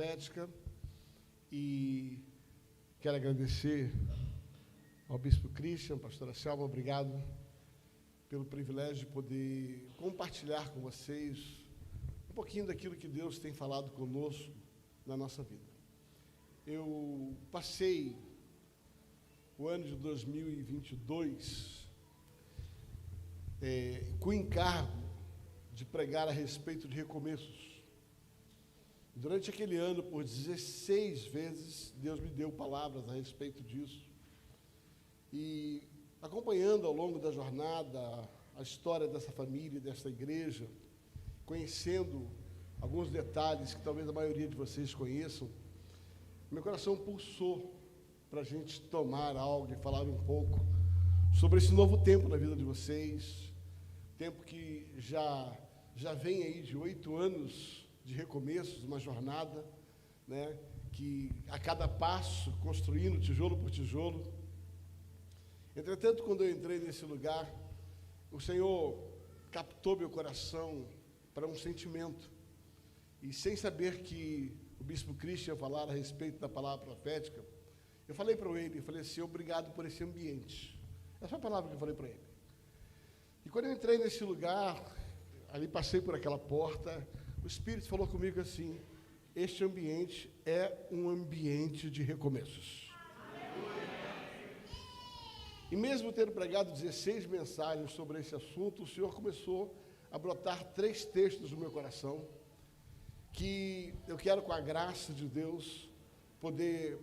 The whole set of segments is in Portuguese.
profética e quero agradecer ao Bispo Christian, pastora Selma, obrigado pelo privilégio de poder compartilhar com vocês um pouquinho daquilo que Deus tem falado conosco na nossa vida. Eu passei o ano de 2022 com o encargo de pregar a respeito de recomeços. Durante aquele ano, por 16 vezes, Deus me deu palavras a respeito disso. E acompanhando ao longo da jornada a história dessa família, dessa igreja, conhecendo alguns detalhes que talvez a maioria de vocês conheçam, meu coração pulsou para a gente tomar algo e falar um pouco sobre esse novo tempo na vida de vocês, tempo que já vem aí de 8 anos de recomeços, uma jornada, né, que a cada passo, construindo tijolo por tijolo. Entretanto, quando eu entrei nesse lugar, o Senhor captou meu coração para um sentimento, e sem saber que o Bispo Christian falar a respeito da palavra profética, eu falei para ele, eu falei assim: obrigado por esse ambiente. Essa é a palavra que eu falei para ele. E quando eu entrei nesse lugar, ali passei por aquela porta, o Espírito falou comigo assim: este ambiente é um ambiente de recomeços. E mesmo tendo pregado 16 mensagens sobre esse assunto, o Senhor começou a brotar 3 textos no meu coração, que eu quero, com a graça de Deus, poder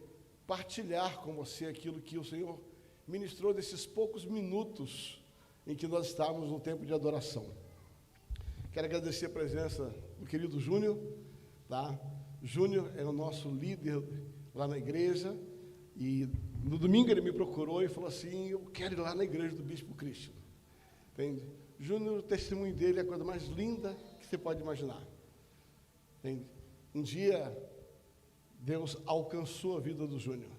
partilhar com você aquilo que o Senhor ministrou nesses poucos minutos em que nós estávamos no tempo de adoração. Quero agradecer a presença do querido Júnior, tá? Júnior é o nosso líder lá na igreja, e no domingo ele me procurou e falou assim: eu quero ir lá na igreja do Bispo Christian. Entende? Júnior, o testemunho dele é a coisa mais linda que você pode imaginar. Entende? Um dia, Deus alcançou a vida do Júnior.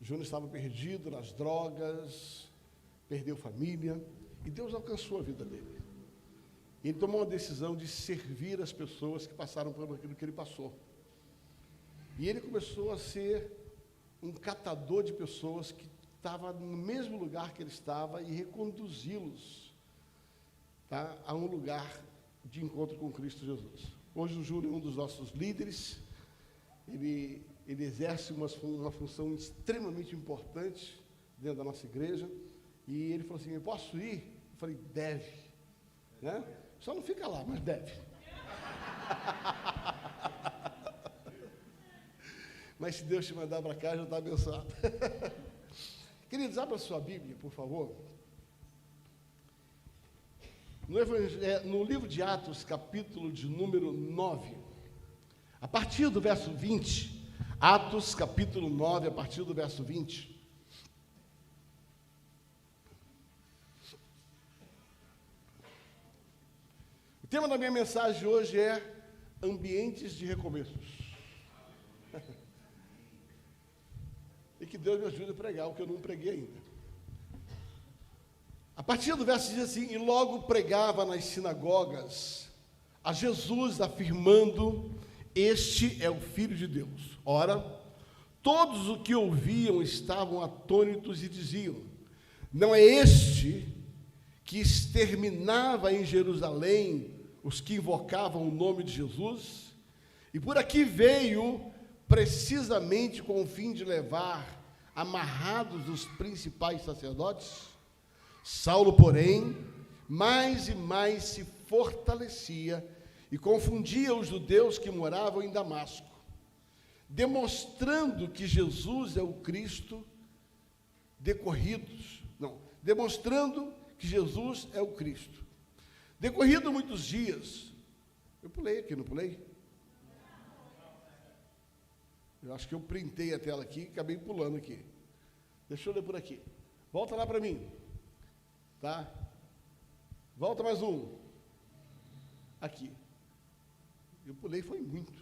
Júnior estava perdido nas drogas, perdeu família, e Deus alcançou a vida dele. Ele tomou uma decisão de servir as pessoas que passaram por aquilo que ele passou. E ele começou a ser um catador de pessoas que estava no mesmo lugar que ele estava e reconduzi-los, tá, a um lugar de encontro com Cristo Jesus. Hoje o Júnior é um dos nossos líderes, ele exerce uma função extremamente importante dentro da nossa igreja, e ele falou assim: eu posso ir? Eu falei: deve, né? Só não fica lá, mas deve. Mas se Deus te mandar para cá, já está abençoado. Queridos, abra sua Bíblia, por favor. No livro de Atos, capítulo de número 9, a partir do verso 20, Atos, capítulo 9, a partir do verso 20. O tema da minha mensagem hoje é ambientes de recomeços. E que Deus me ajude a pregar o que eu não preguei ainda. A partir do verso diz assim: e logo pregava nas sinagogas a Jesus, afirmando: este é o Filho de Deus. Ora, todos os que ouviam estavam atônitos e diziam: não é este que exterminava em Jerusalém os que invocavam o nome de Jesus? E por aqui veio precisamente com o fim de levar amarrados os principais sacerdotes? Saulo, porém, mais e mais se fortalecia e confundia os judeus que moravam em Damasco, demonstrando que Jesus é o Cristo, demonstrando que Jesus é o Cristo. Decorrido muitos dias, eu pulei aqui, não pulei? Eu acho que eu printei a tela aqui e acabei pulando aqui. Deixa eu ler por aqui. Volta lá para mim. Tá? Volta mais um. Aqui. Eu pulei, foi muito.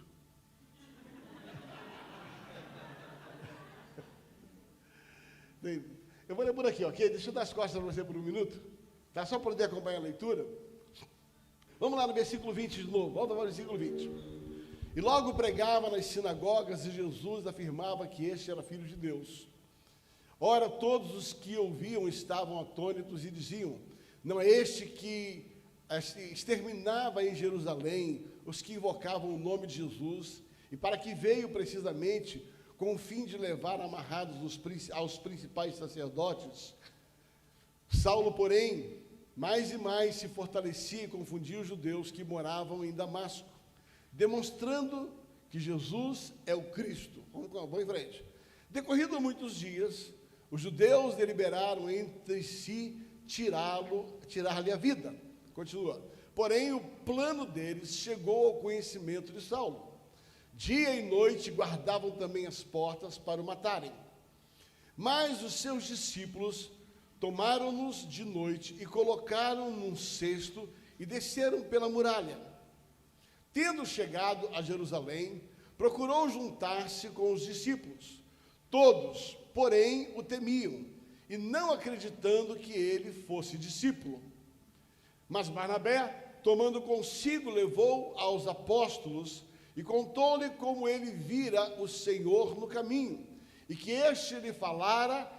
Eu vou ler por aqui, ok? Deixa eu dar as costas para você por um minuto. Tá? Só para poder acompanhar a leitura. Vamos lá no versículo 20 de novo. Volta para o versículo 20. E logo pregava nas sinagogas, e Jesus afirmava que este era filho de Deus. Ora, todos os que ouviam estavam atônitos e diziam: não é este que exterminava em Jerusalém os que invocavam o nome de Jesus, e para que veio precisamente com o fim de levar amarrados aos principais sacerdotes? Saulo, porém, mais e mais se fortalecia e confundia os judeus que moravam em Damasco, demonstrando que Jesus é o Cristo. Vamos em frente. Decorrido muitos dias, os judeus deliberaram entre si tirar-lhe a vida. Continua. Porém, o plano deles chegou ao conhecimento de Saulo. Dia e noite guardavam também as portas para o matarem. Mas os seus discípulos tomaram-nos de noite e colocaram num cesto e desceram pela muralha. Tendo chegado a Jerusalém, procurou juntar-se com os discípulos. Todos, porém, o temiam, e não acreditando que ele fosse discípulo. Mas Barnabé, tomando consigo, levou aos apóstolos e contou-lhe como ele vira o Senhor no caminho, e que este lhe falara,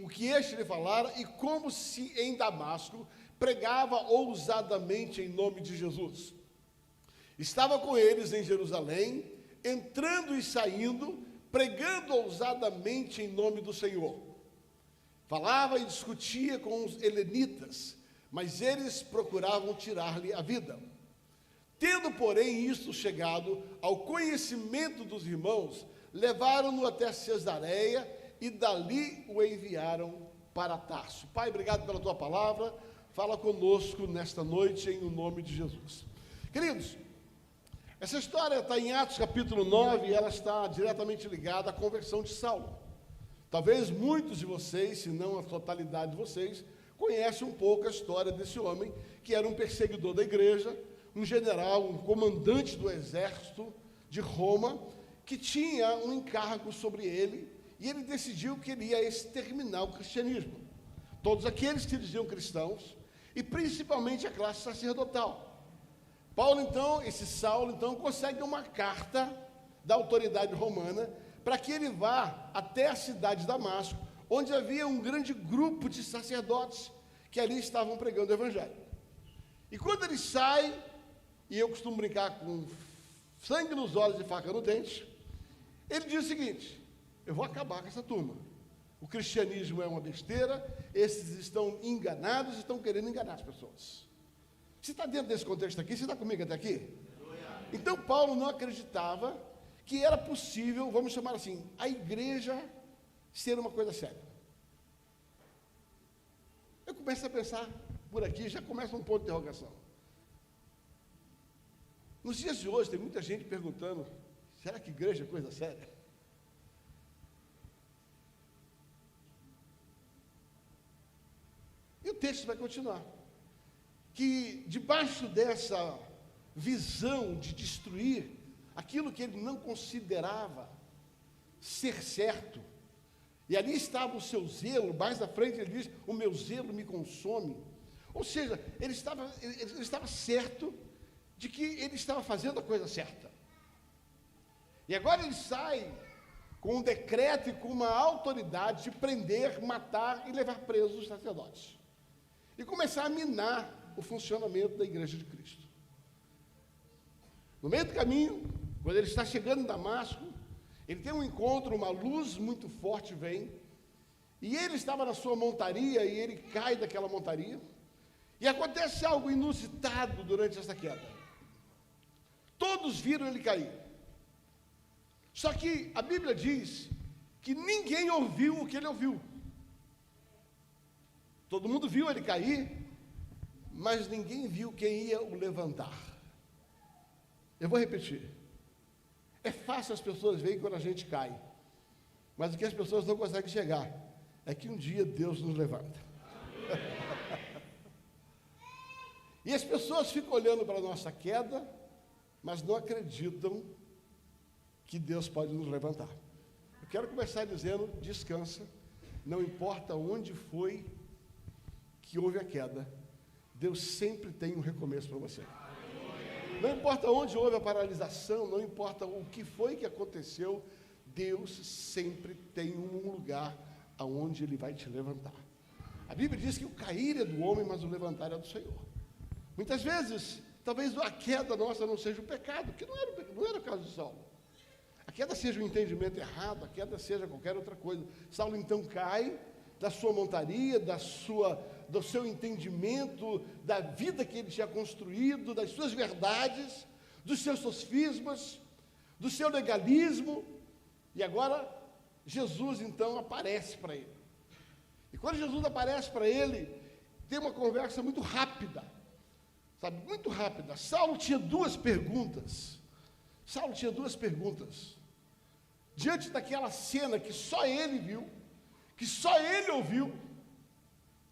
o que este lhe falara, e como se em Damasco pregava ousadamente em nome de Jesus. Estava com eles em Jerusalém, entrando e saindo, pregando ousadamente em nome do Senhor. Falava e discutia com os helenitas, mas eles procuravam tirar-lhe a vida. Tendo, porém, isto chegado ao conhecimento dos irmãos, levaram-no até Cesareia e dali o enviaram para Tarso. Pai, obrigado pela tua palavra. Fala conosco nesta noite em nome de Jesus. Queridos, essa história está em Atos capítulo 9 e ela está diretamente ligada à conversão de Saulo. Talvez muitos de vocês, se não a totalidade de vocês, conhecem um pouco a história desse homem, que era um perseguidor da igreja, um general, um comandante do exército de Roma, que tinha um encargo sobre ele, e ele decidiu que ele ia exterminar o cristianismo. Todos aqueles que diziam cristãos, e principalmente a classe sacerdotal. Saulo, então, consegue uma carta da autoridade romana para que ele vá até a cidade de Damasco, onde havia um grande grupo de sacerdotes que ali estavam pregando o evangelho. E quando ele sai, e eu costumo brincar com sangue nos olhos e faca no dente, ele diz o seguinte: eu vou acabar com essa turma. O cristianismo é uma besteira, esses estão enganados, estão querendo enganar as pessoas. Você está dentro desse contexto aqui? Você está comigo até aqui? Então, Paulo não acreditava que era possível, vamos chamar assim, a igreja ser uma coisa séria. Eu começo a pensar por aqui, já começa um ponto de interrogação. Nos dias de hoje, tem muita gente perguntando: será que igreja é coisa séria? E o texto vai continuar. Que debaixo dessa visão de destruir aquilo que ele não considerava ser certo, e ali estava o seu zelo, mais à frente ele diz: o meu zelo me consome. Ou seja, ele estava certo de que ele estava fazendo a coisa certa. E agora ele sai com um decreto e com uma autoridade de prender, matar e levar presos os sacerdotes. E começar a minar o funcionamento da igreja de Cristo. No meio do caminho, quando ele está chegando em Damasco, ele tem um encontro, uma luz muito forte vem, e ele estava na sua montaria, e ele cai daquela montaria, e acontece algo inusitado durante essa queda. Todos viram ele cair. Só que a Bíblia diz que ninguém ouviu o que ele ouviu. Todo mundo viu ele cair, mas ninguém viu quem ia o levantar. Eu vou repetir. É fácil as pessoas verem quando a gente cai, mas o que as pessoas não conseguem chegar é que um dia Deus nos levanta. E as pessoas ficam olhando para a nossa queda, mas não acreditam que Deus pode nos levantar. Eu quero começar dizendo: descansa, não importa onde foi que houve a queda, Deus sempre tem um recomeço para você. Não importa onde houve a paralisação, não importa o que foi que aconteceu, Deus sempre tem um lugar aonde Ele vai te levantar. A Bíblia diz que o cair é do homem, mas o levantar é do Senhor. Muitas vezes, talvez a queda nossa não seja o pecado, que não era o caso de Saulo. A queda seja um entendimento errado, a queda seja qualquer outra coisa. Saulo então cai da sua montaria, do seu entendimento, da vida que ele tinha construído, das suas verdades, dos seus sofismas, do seu legalismo. E agora, Jesus então aparece para ele. E quando Jesus aparece para ele, tem uma conversa muito rápida, sabe, muito rápida. Saulo tinha duas perguntas. Diante daquela cena que só ele viu, que só ele ouviu.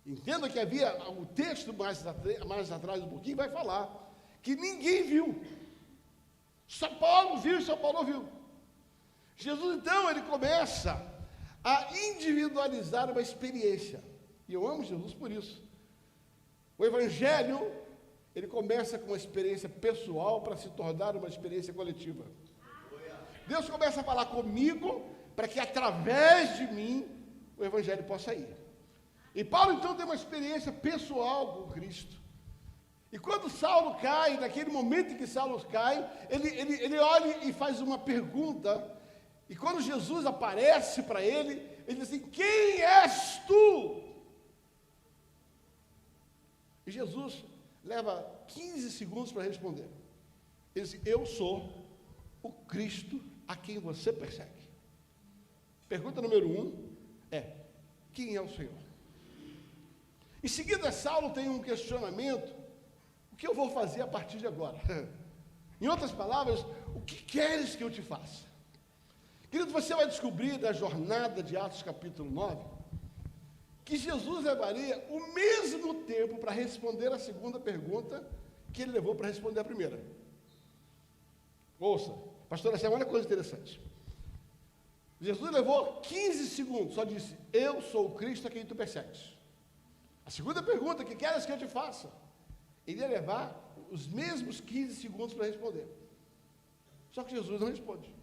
Entenda que havia o texto mais atrás um pouquinho, vai falar que ninguém viu. Só Paulo viu e só Paulo ouviu. Jesus, então, ele começa a individualizar uma experiência. E eu amo Jesus por isso. O Evangelho, ele começa com uma experiência pessoal para se tornar uma experiência coletiva. Deus começa a falar comigo para que através de mim o Evangelho possa ir. E Paulo então tem uma experiência pessoal com Cristo. E quando Saulo cai, naquele momento em que Saulo cai, ele olha e faz uma pergunta. E quando Jesus aparece para ele, ele diz assim: quem és tu? E Jesus leva 15 segundos para responder. Ele diz: eu sou o Cristo a quem você persegue. Pergunta número 1 é: quem é o Senhor? Em seguida, Saulo tem um questionamento: o que eu vou fazer a partir de agora? Em outras palavras, o que queres que eu te faça? Querido, você vai descobrir da jornada de Atos capítulo 9, que Jesus levaria o mesmo tempo para responder a segunda pergunta que ele levou para responder a primeira. Ouça, pastor, essa é uma coisa interessante. Jesus levou 15 segundos, só disse: eu sou o Cristo a quem tu persegues. A segunda pergunta, que queres que eu te faça? Ele ia levar os mesmos 15 segundos para responder. Só que Jesus não responde.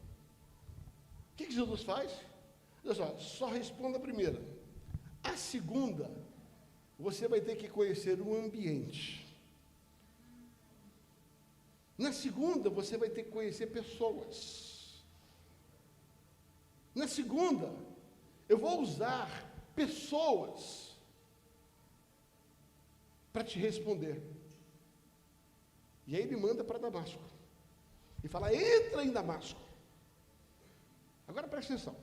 O que Jesus faz? Olha só responda a primeira. A segunda, você vai ter que conhecer o ambiente. Na segunda, você vai ter que conhecer pessoas. Na segunda, eu vou usar pessoas para te responder. E aí ele manda para Damasco. E fala: entra em Damasco. Agora presta atenção.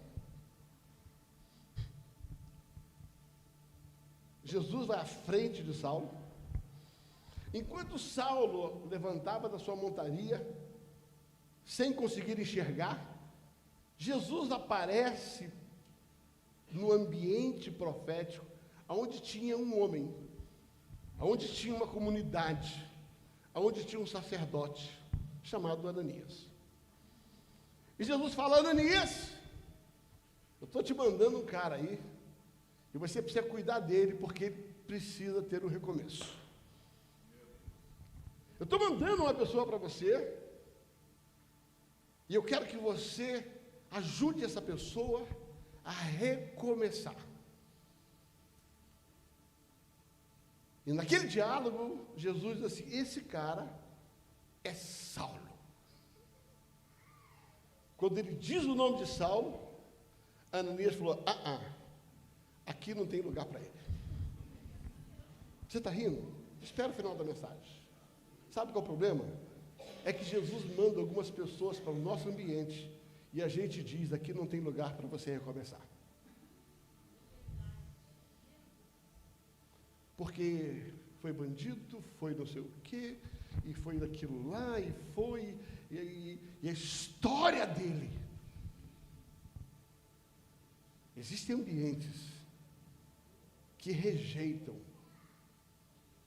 Jesus vai à frente de Saulo. Enquanto Saulo levantava da sua montaria, sem conseguir enxergar, Jesus aparece no ambiente profético, onde tinha um homem, onde tinha uma comunidade, onde tinha um sacerdote, chamado Ananias. E Jesus fala: Ananias, eu estou te mandando um cara aí, e você precisa cuidar dele, porque ele precisa ter um recomeço. Eu estou mandando uma pessoa para você, e eu quero que você ajude essa pessoa a recomeçar. E naquele diálogo, Jesus diz assim: esse cara é Saulo. Quando ele diz o nome de Saulo, Ananias falou: aqui não tem lugar para ele. Você está rindo? Espera o final da mensagem. Sabe qual é o problema? É que Jesus manda algumas pessoas para o nosso ambiente e a gente diz: aqui não tem lugar para você recomeçar. Porque foi bandido, foi não sei o quê, e foi daquilo lá, e foi, e a história dele. Existem ambientes que rejeitam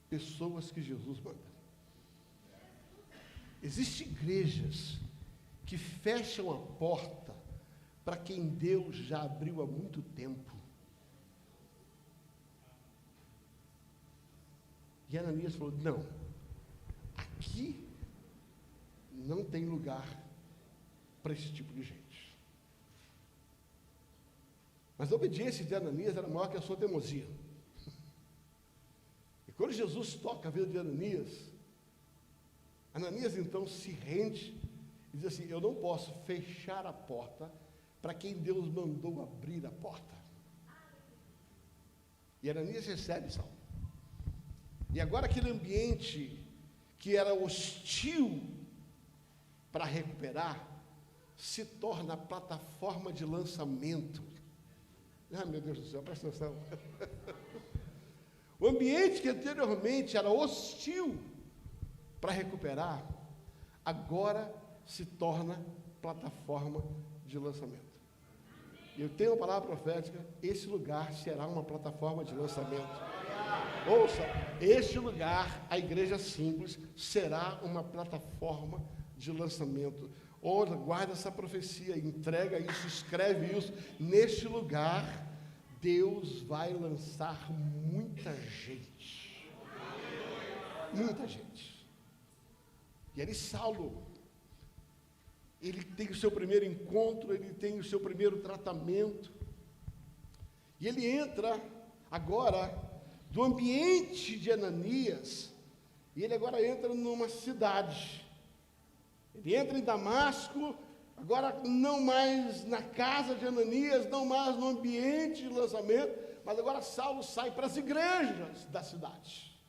pessoas que Jesus manda. Existem igrejas que fecham a porta para quem Deus já abriu há muito tempo. E Ananias falou: não, aqui não tem lugar para esse tipo de gente. Mas a obediência de Ananias era maior que a sua teimosia. E quando Jesus toca a vida de Ananias, Ananias então se rende e diz assim: eu não posso fechar a porta para quem Deus mandou abrir a porta. E Ananias recebe Saulo. E agora aquele ambiente que era hostil para recuperar, se torna a plataforma de lançamento. Ah, meu Deus do céu, presta atenção. O ambiente que anteriormente era hostil para recuperar, agora se torna plataforma de lançamento. Eu tenho uma palavra profética: esse lugar será uma plataforma de lançamento. Ouça, este lugar, a igreja simples, será uma plataforma de lançamento. Ora, guarda essa profecia, entrega isso, escreve isso. Neste lugar, Deus vai lançar muita gente. Muita gente. E ali Saulo, ele tem o seu primeiro encontro, ele tem o seu primeiro tratamento. E ele entra agora do ambiente de Ananias, e ele agora entra numa cidade. Ele entra em Damasco, agora não mais na casa de Ananias, não mais no ambiente de lançamento, mas agora Saulo sai para as igrejas da cidade.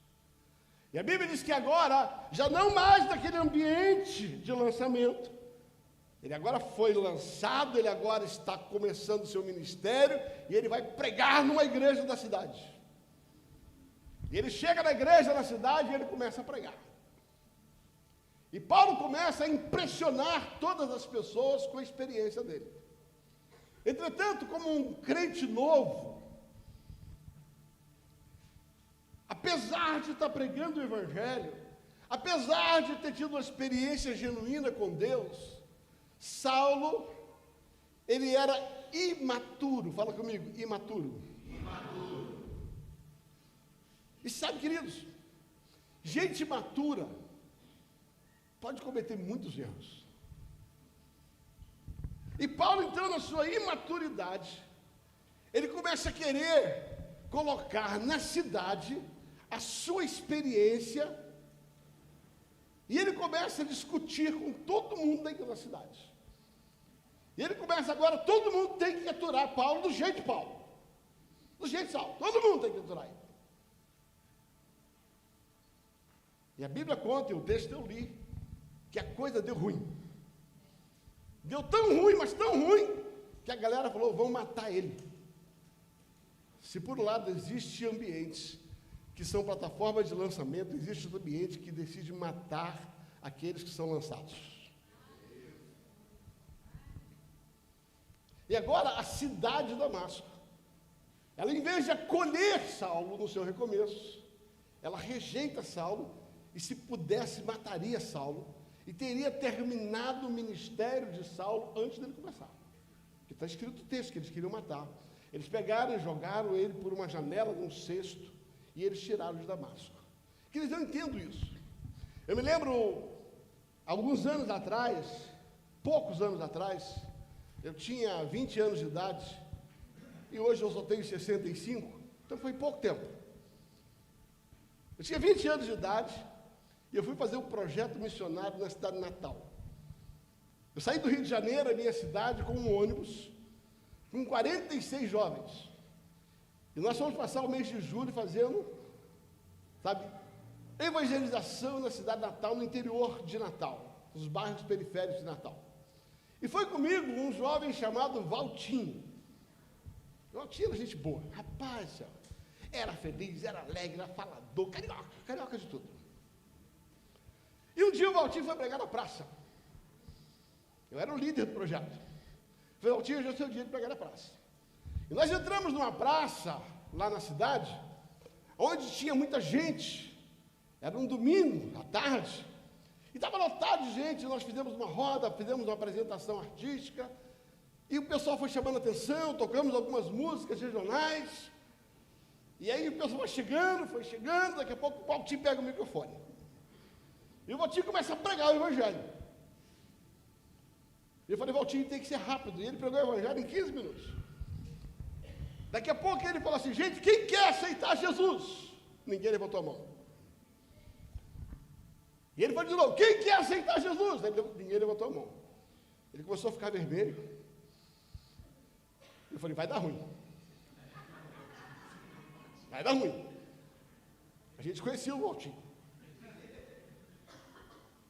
E a Bíblia diz que agora, já não mais naquele ambiente de lançamento, ele agora foi lançado, ele agora está começando o seu ministério, e ele vai pregar numa igreja da cidade. E ele chega na igreja na cidade e ele começa a pregar. E Paulo começa a impressionar todas as pessoas com a experiência dele. Entretanto, como um crente novo, apesar de estar pregando o Evangelho, apesar de ter tido uma experiência genuína com Deus, Saulo, ele era imaturo. Fala comigo, imaturo. Imaturo. E sabe, queridos, gente imatura pode cometer muitos erros. E Paulo, então, na sua imaturidade, ele começa a querer colocar na cidade a sua experiência, e ele começa a discutir com todo mundo dentro da cidade. E ele começa agora, todo mundo tem que aturar Paulo do jeito de Paulo. Do jeito de Saulo, todo mundo tem que aturar ele. E a Bíblia conta, e o texto eu li, que a coisa deu ruim. Deu tão ruim, mas tão ruim, que a galera falou: vamos matar ele. Se por um lado existem ambientes que são plataformas de lançamento, existe um ambiente que decide matar aqueles que são lançados. E agora a cidade de Damasco, ela, em vez de acolher Saulo no seu recomeço, ela rejeita Saulo, e se pudesse mataria Saulo, e teria terminado o ministério de Saulo antes dele começar. Porque está escrito o texto que eles queriam matar. Eles pegaram e jogaram ele por uma janela num cesto, e eles tiraram de Damasco. Queridos, eu entendo isso. Eu me lembro, alguns anos atrás, poucos anos atrás, eu tinha 20 anos de idade, e hoje eu só tenho 65, então foi pouco tempo. Eu tinha 20 anos de idade, e eu fui fazer um projeto missionário na cidade de Natal. Eu saí do Rio de Janeiro, a minha cidade, com um ônibus, com 46 jovens. E nós fomos passar o mês de julho fazendo, evangelização na cidade de Natal, no interior de Natal, nos bairros periféricos de Natal. E foi comigo um jovem chamado Valtinho. Valtinho era gente boa, rapaz, era feliz, era alegre, era falador, carioca de tudo. E um dia o Valtinho foi pregar na praça. Eu era o líder do projeto. Falei: Valtinho, hoje é o seu dia de pregar na praça. E nós entramos numa praça, lá na cidade, onde tinha muita gente. Era um domingo, à tarde. E estava lotado de gente. Nós fizemos uma roda, fizemos uma apresentação artística. E o pessoal foi chamando a atenção, tocamos algumas músicas regionais. E aí o pessoal foi chegando, daqui a pouco o Valtinho pega o microfone. E o Valtinho começa a pregar o Evangelho. E eu falei, Valtinho, tem que ser rápido. E ele pregou o evangelho em 15 minutos. Daqui a pouco ele falou assim, gente, quem quer aceitar Jesus? Ninguém levantou a mão. E ele falou de novo, quem quer aceitar Jesus? Ninguém levantou a mão. Ele começou a ficar vermelho. Eu falei, vai dar ruim. Vai dar ruim. A gente conhecia o Valtinho.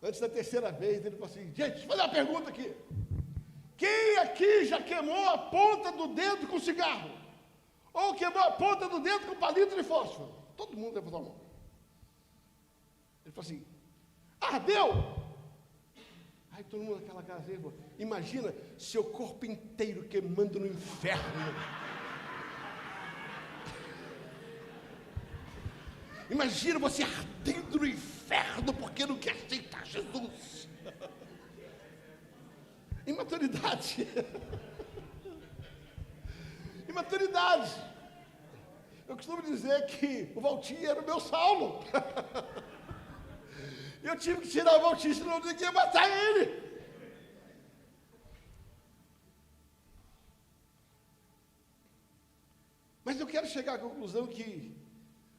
Antes da terceira vez, ele falou assim, gente, deixa eu fazer uma pergunta aqui. Quem aqui já queimou a ponta do dedo com cigarro? Ou queimou a ponta do dedo com palito de fósforo? Todo mundo levantou a mão. Ele falou assim, ardeu! Aí todo mundo naquela casa, imagina seu corpo inteiro queimando no inferno. Imagina você ardendo no inferno porque não quer aceitar Jesus. Imaturidade. Imaturidade. Eu costumo dizer que o Valtinho era o meu Saulo. Eu tive que tirar o Valtinho, senão ninguém ia matar ele. Mas eu quero chegar à conclusão que,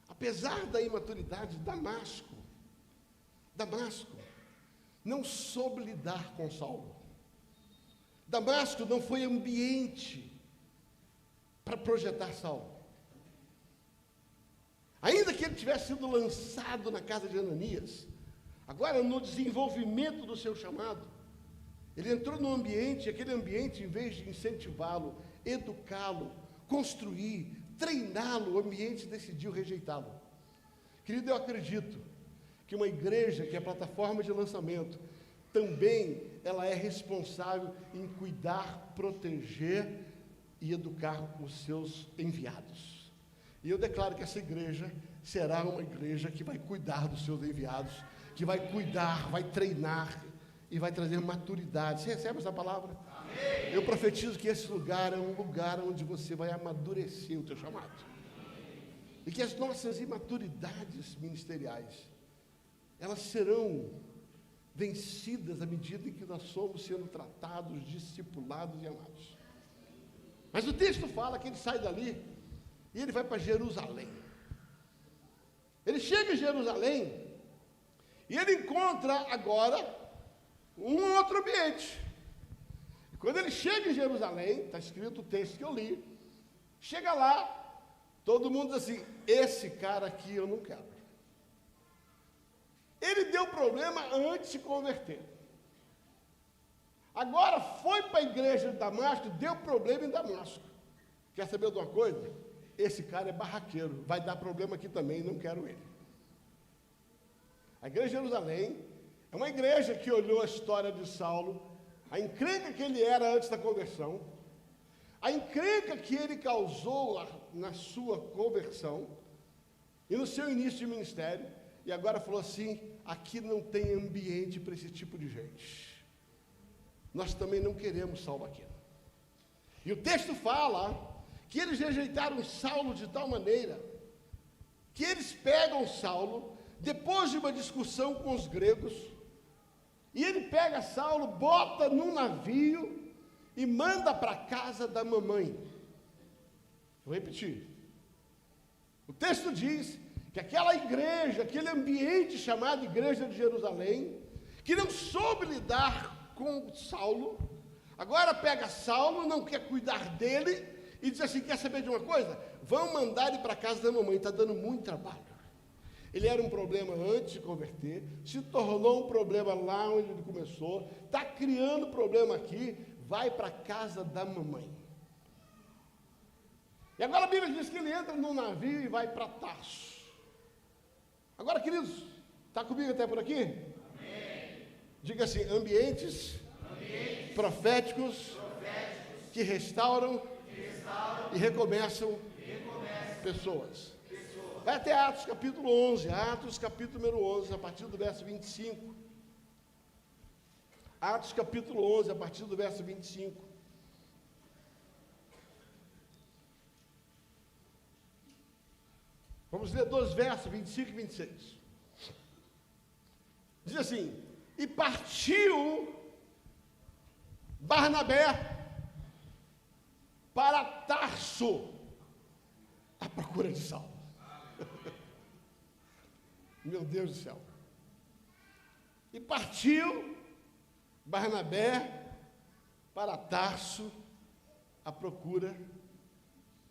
apesar da imaturidade, Damasco não soube lidar com Saulo. Damasco não foi ambiente para projetar Saulo. Ainda que ele tivesse sido lançado na casa de Ananias, agora no desenvolvimento do seu chamado, ele entrou num ambiente, aquele ambiente, em vez de incentivá-lo, educá-lo, construir, treiná-lo, o ambiente decidiu rejeitá-lo. Querido, eu acredito que uma igreja, que é a plataforma de lançamento, também ela é responsável em cuidar, proteger e educar os seus enviados. E eu declaro que essa igreja será uma igreja que vai cuidar dos seus enviados, que vai cuidar, vai treinar e vai trazer maturidade. Você recebe essa palavra? Amém. Eu profetizo que esse lugar é um lugar onde você vai amadurecer o teu chamado. E que as nossas imaturidades ministeriais, elas serão vencidas à medida em que nós somos sendo tratados, discipulados e amados. Mas o texto fala que ele sai dali e ele vai para Jerusalém. Ele chega em Jerusalém e ele encontra agora um outro ambiente. E quando ele chega em Jerusalém, está escrito o texto que eu li, chega lá, todo mundo diz assim, esse cara aqui eu não quero. Ele deu problema antes de se converter. Agora foi para a igreja de Damasco, deu problema em Damasco. Quer saber de uma coisa? Esse cara é barraqueiro, vai dar problema aqui também, não quero ele. A igreja de Jerusalém é uma igreja que olhou a história de Saulo, a encrenca que ele era antes da conversão, a encrenca que ele causou na sua conversão e no seu início de ministério, e agora falou assim, aqui não tem ambiente para esse tipo de gente. Nós também não queremos Saulo aqui. E o texto fala que eles rejeitaram Saulo de tal maneira que eles pegam Saulo, depois de uma discussão com os gregos, e ele pega Saulo, bota num navio e manda para a casa da mamãe. Vou repetir. O texto diz que aquela igreja, aquele ambiente chamado Igreja de Jerusalém, que não soube lidar com Saulo, agora pega Saulo, não quer cuidar dele, e diz assim, quer saber de uma coisa? Vão mandar ele para a casa da mamãe, está dando muito trabalho. Ele era um problema antes de converter, se tornou um problema lá onde ele começou, está criando problema aqui, vai para a casa da mamãe. E agora a Bíblia diz que ele entra num navio e vai para Tarso. Agora, queridos, está comigo até por aqui? Amém. Diga assim, ambientes proféticos que restauram e recomeçam pessoas. Vai até Atos capítulo 11, Atos capítulo número 11, a partir do verso 25. Atos capítulo 11, a partir do verso 25. Vamos ler dois versos, 25 e 26. Diz assim, e partiu Barnabé para Tarso, à procura de Saulo. Meu Deus do céu. E partiu Barnabé para Tarso, à procura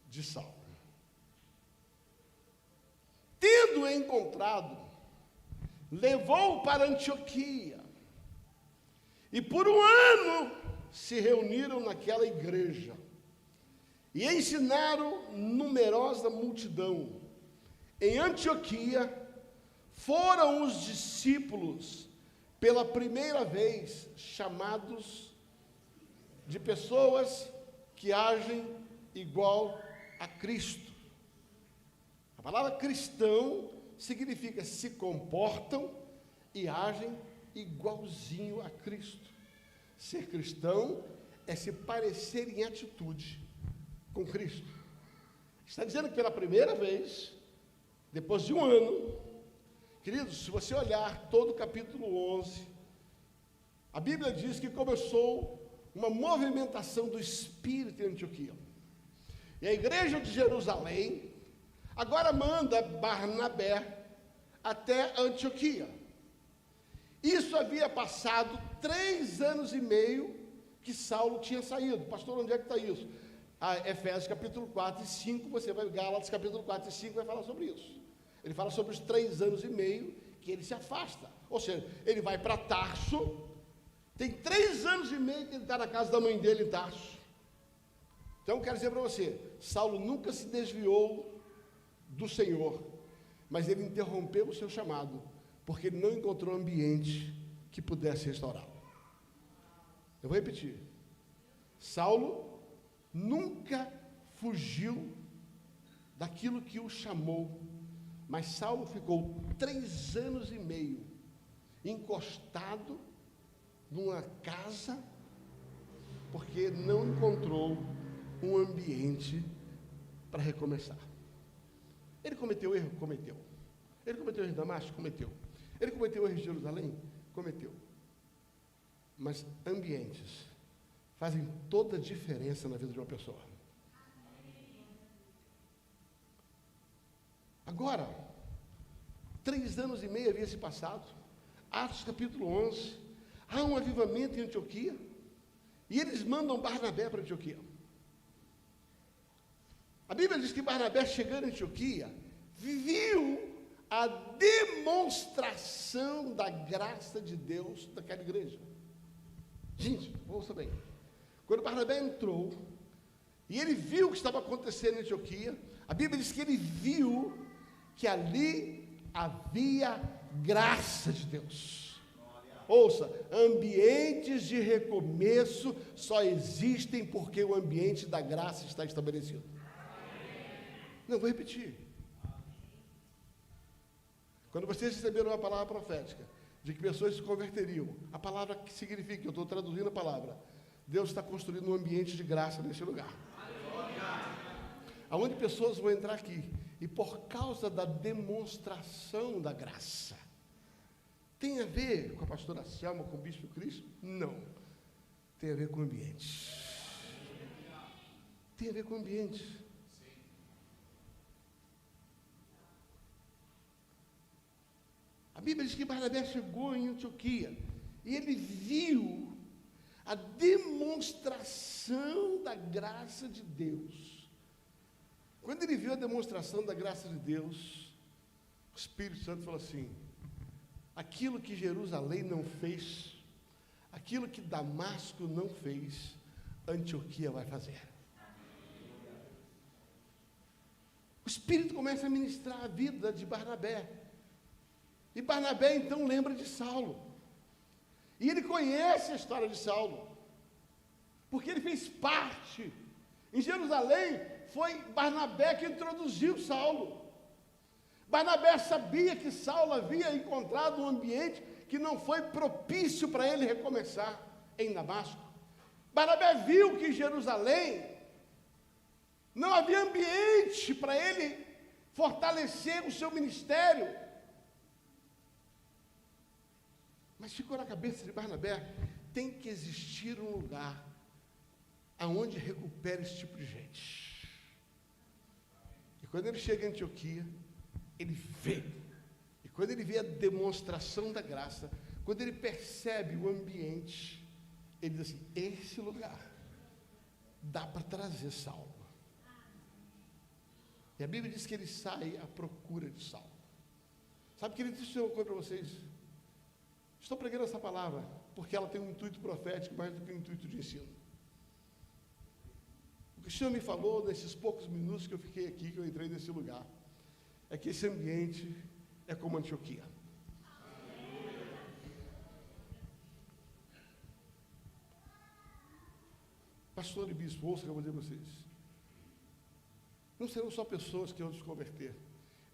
de Saulo. Tendo encontrado, levou-o para Antioquia. E por um ano se reuniram naquela igreja e ensinaram numerosa multidão. Em Antioquia foram os discípulos pela primeira vez chamados de pessoas que agem igual a Cristo. A palavra cristão significa se comportam e agem igualzinho a Cristo. Ser cristão é se parecer em atitude com Cristo. Está dizendo que pela primeira vez, depois de um ano, queridos, se você olhar todo o capítulo 11, a Bíblia diz que começou uma movimentação do Espírito em Antioquia. E a igreja de Jerusalém agora manda Barnabé até Antioquia. Isso havia passado 3 anos e meio que Saulo tinha saído. Pastor, onde é que está isso? Efésios capítulo 4 e 5, você vai, Gálatas capítulo 4 e 5 vai falar sobre isso. Ele fala sobre os 3 anos e meio que ele se afasta. Ou seja, ele vai para Tarso, tem 3 anos e meio que ele está na casa da mãe dele em Tarso. Então, eu quero dizer para você, Saulo nunca se desviou do Senhor, mas ele interrompeu o seu chamado, porque ele não encontrou ambiente que pudesse restaurá-lo. Eu vou repetir. Saulo nunca fugiu daquilo que o chamou, mas Saulo ficou 3 anos e meio encostado numa casa, porque não encontrou um ambiente para recomeçar. Ele cometeu erro? Cometeu. Ele cometeu erro em Damasco? Cometeu. Ele cometeu erro em Jerusalém? Cometeu. Mas ambientes fazem toda a diferença na vida de uma pessoa. Agora, 3 anos e meio havia se passado, Atos capítulo 11, há um avivamento em Antioquia, e eles mandam Barnabé para Antioquia. A Bíblia diz que Barnabé, chegando em Antioquia, viu a demonstração da graça de Deus daquela igreja. Gente, ouça bem. Quando Barnabé entrou, e ele viu o que estava acontecendo em Antioquia, a Bíblia diz que ele viu que ali havia graça de Deus. Ouça, ambientes de recomeço só existem porque o ambiente da graça está estabelecido. Não, vou repetir. Quando vocês receberam uma palavra profética, de que pessoas se converteriam, a palavra que significa, eu estou traduzindo a palavra, Deus está construindo um ambiente de graça nesse lugar. Aonde pessoas vão entrar aqui, e por causa da demonstração da graça, tem a ver com a pastora Selma, com o bispo Cristo? Não. Tem a ver com o ambiente. Tem a ver com o ambiente. A Bíblia diz que Barnabé chegou em Antioquia e ele viu a demonstração da graça de Deus. Quando ele viu a demonstração da graça de Deus, o Espírito Santo falou assim: aquilo que Jerusalém não fez, aquilo que Damasco não fez, Antioquia vai fazer. O Espírito começa a ministrar a vida de Barnabé. E Barnabé então lembra de Saulo. E ele conhece a história de Saulo, porque ele fez parte. Em Jerusalém, foi Barnabé que introduziu Saulo. Barnabé sabia que Saulo havia encontrado um ambiente que não foi propício para ele recomeçar em Damasco. Barnabé viu que em Jerusalém não havia ambiente para ele fortalecer o seu ministério. Mas ficou na cabeça de Barnabé tem que existir um lugar aonde recupera esse tipo de gente. E quando ele chega em Antioquia, ele vê. E quando ele vê a demonstração da graça, quando ele percebe o ambiente, ele diz assim: esse lugar dá para trazer Saulo. E a Bíblia diz que ele sai à procura de Saulo. Sabe, querido, deixa eu dizer uma coisa para vocês. Estou pregando essa palavra porque ela tem um intuito profético mais do que um intuito de ensino. O que o Senhor me falou nesses poucos minutos que eu fiquei aqui, que eu entrei nesse lugar, é que esse ambiente é como Antioquia. Pastor e bispo, ouça o que eu vou dizer para vocês. Não serão só pessoas que vão se converter.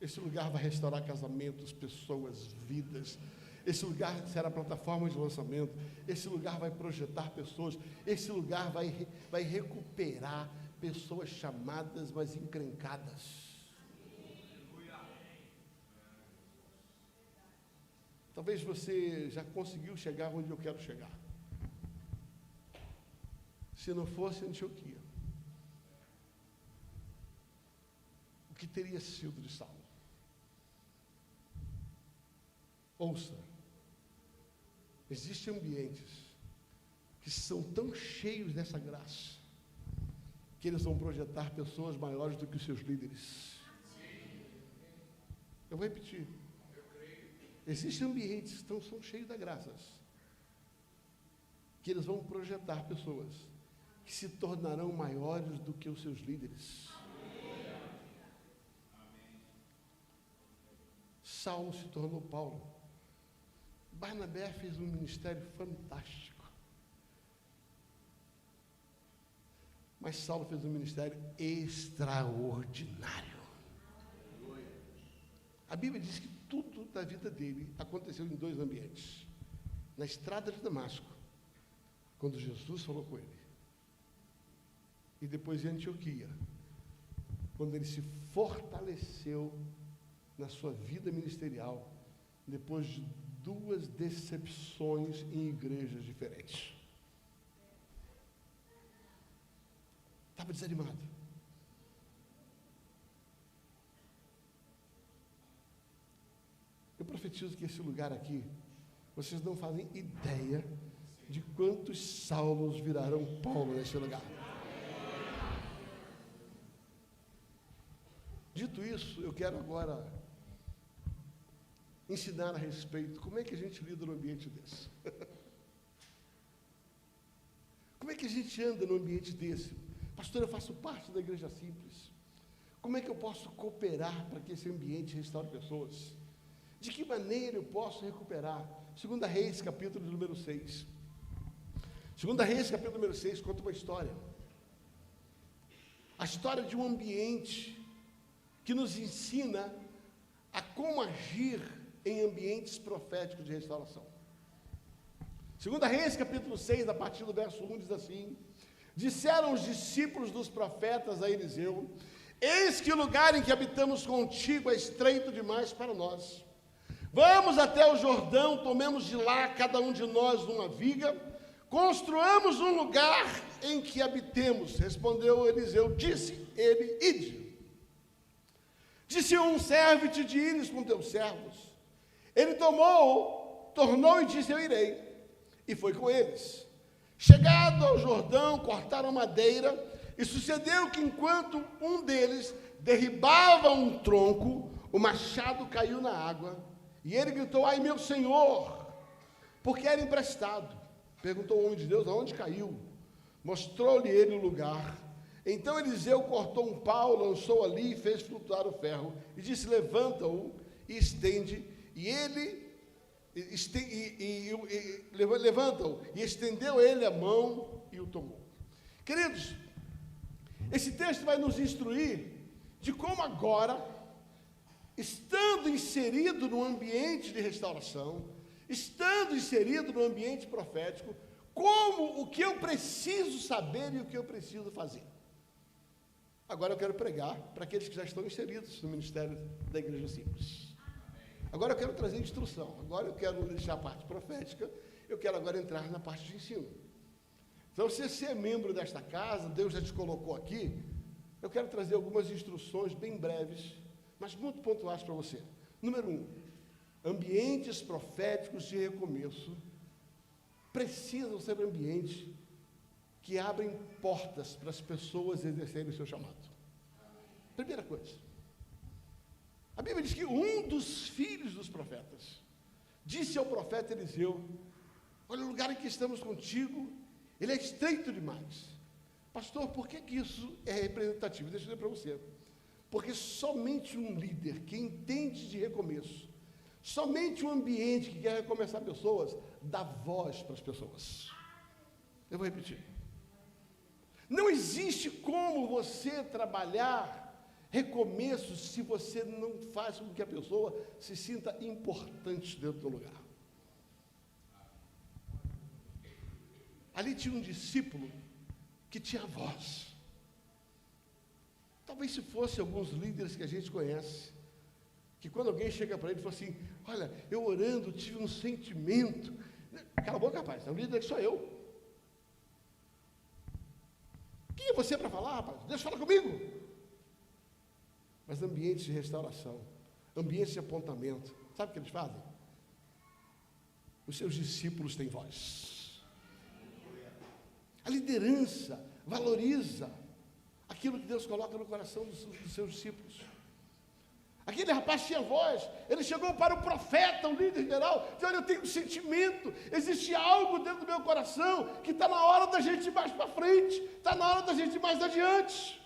Esse lugar vai restaurar casamentos, pessoas, vidas. Esse lugar será plataforma de lançamento. Esse lugar vai projetar pessoas. Esse lugar vai recuperar pessoas chamadas, mas encrencadas. Talvez você já conseguiu chegar onde eu quero chegar. Se não fosse Antioquia, o que teria sido de Saulo? Ouça, existem ambientes que são tão cheios dessa graça, que eles vão projetar pessoas maiores do que os seus líderes. Eu vou repetir. Existem ambientes que são cheios da graça, que eles vão projetar pessoas que se tornarão maiores do que os seus líderes. Saulo se tornou Paulo. Barnabé fez um ministério fantástico. Mas Saulo fez um ministério extraordinário. A Bíblia diz que tudo da vida dele aconteceu em dois ambientes. Na estrada de Damasco, quando Jesus falou com ele. E depois em Antioquia, quando ele se fortaleceu na sua vida ministerial, depois de 2 decepções em igrejas diferentes. Estava desanimado. Eu profetizo que esse lugar aqui, vocês não fazem ideia de quantos Saulos virarão Paulo nesse lugar. Dito isso, eu quero agora ensinar a respeito como é que a gente lida num ambiente desse. Como é que a gente anda num ambiente desse? Pastor, eu faço parte da igreja simples. Como é que eu posso cooperar para que esse ambiente restaure pessoas? De que maneira eu posso recuperar? 2 Reis, capítulo número 6. 2 Reis, capítulo número 6, conta uma história. A história de um ambiente que nos ensina a como agir em ambientes proféticos de restauração. 2 Reis, capítulo 6, a partir do verso 1, diz assim: disseram os discípulos dos profetas a Eliseu: eis que o lugar em que habitamos contigo é estreito demais para nós. Vamos até o Jordão, tomemos de lá cada um de nós uma viga, construamos um lugar em que habitemos. Respondeu Eliseu, disse ele, ide. Disse um, serve-te de ires com teus servos. Ele tornou e disse, eu irei. E foi com eles. Chegado ao Jordão, cortaram madeira, e sucedeu que enquanto um deles derribava um tronco, o machado caiu na água, e ele gritou, ai meu Senhor, porque era emprestado. Perguntou o homem de Deus, aonde caiu? Mostrou-lhe ele o lugar. Então Eliseu cortou um pau, lançou ali e fez flutuar o ferro, e disse, levanta-o e estende, e ele levanta-o, e estendeu ele a mão e o tomou. Queridos, esse texto vai nos instruir de como agora, estando inserido no ambiente de restauração, estando inserido no ambiente profético, como o que eu preciso saber e o que eu preciso fazer. Agora eu quero pregar para aqueles que já estão inseridos no ministério da Igreja Simples. Agora eu quero trazer instrução. Agora eu quero deixar a parte profética eu quero agora entrar na parte de ensino. Então, se você é membro desta casa, Deus já te colocou aqui, eu quero trazer algumas instruções bem breves, mas muito pontuais para você. Número 1, ambientes proféticos de recomeço precisam ser ambientes que abrem portas para as pessoas exercerem o seu chamado. Primeira coisa, a Bíblia diz que um dos filhos dos profetas disse ao profeta Eliseu: olha, o lugar em que estamos contigo, ele é estreito demais. Pastor, por que isso é representativo? Deixa eu dizer para você. Porque somente um líder que entende de recomeço, somente um ambiente que quer recomeçar pessoas, dá voz para as pessoas. Eu vou repetir. Não existe como você trabalhar recomeços se você não faz com que a pessoa se sinta importante dentro do lugar. Ali tinha um discípulo que tinha voz. Talvez se fosse alguns líderes que a gente conhece, que quando alguém chega para ele e fala assim: olha, eu orando tive um sentimento. Cala a boca, rapaz, é um líder que sou eu. Quem é você para falar, rapaz? Deixa eu falar comigo. Mas ambientes de restauração, ambientes de apontamento, sabe o que eles fazem? Os seus discípulos têm voz. A liderança valoriza aquilo que Deus coloca no coração dos seus discípulos. Aquele rapaz tinha voz, ele chegou para o profeta, o líder geral, disse: olha, eu tenho um sentimento, existe algo dentro do meu coração, que está na hora da gente ir mais para frente, está na hora da gente ir mais adiante,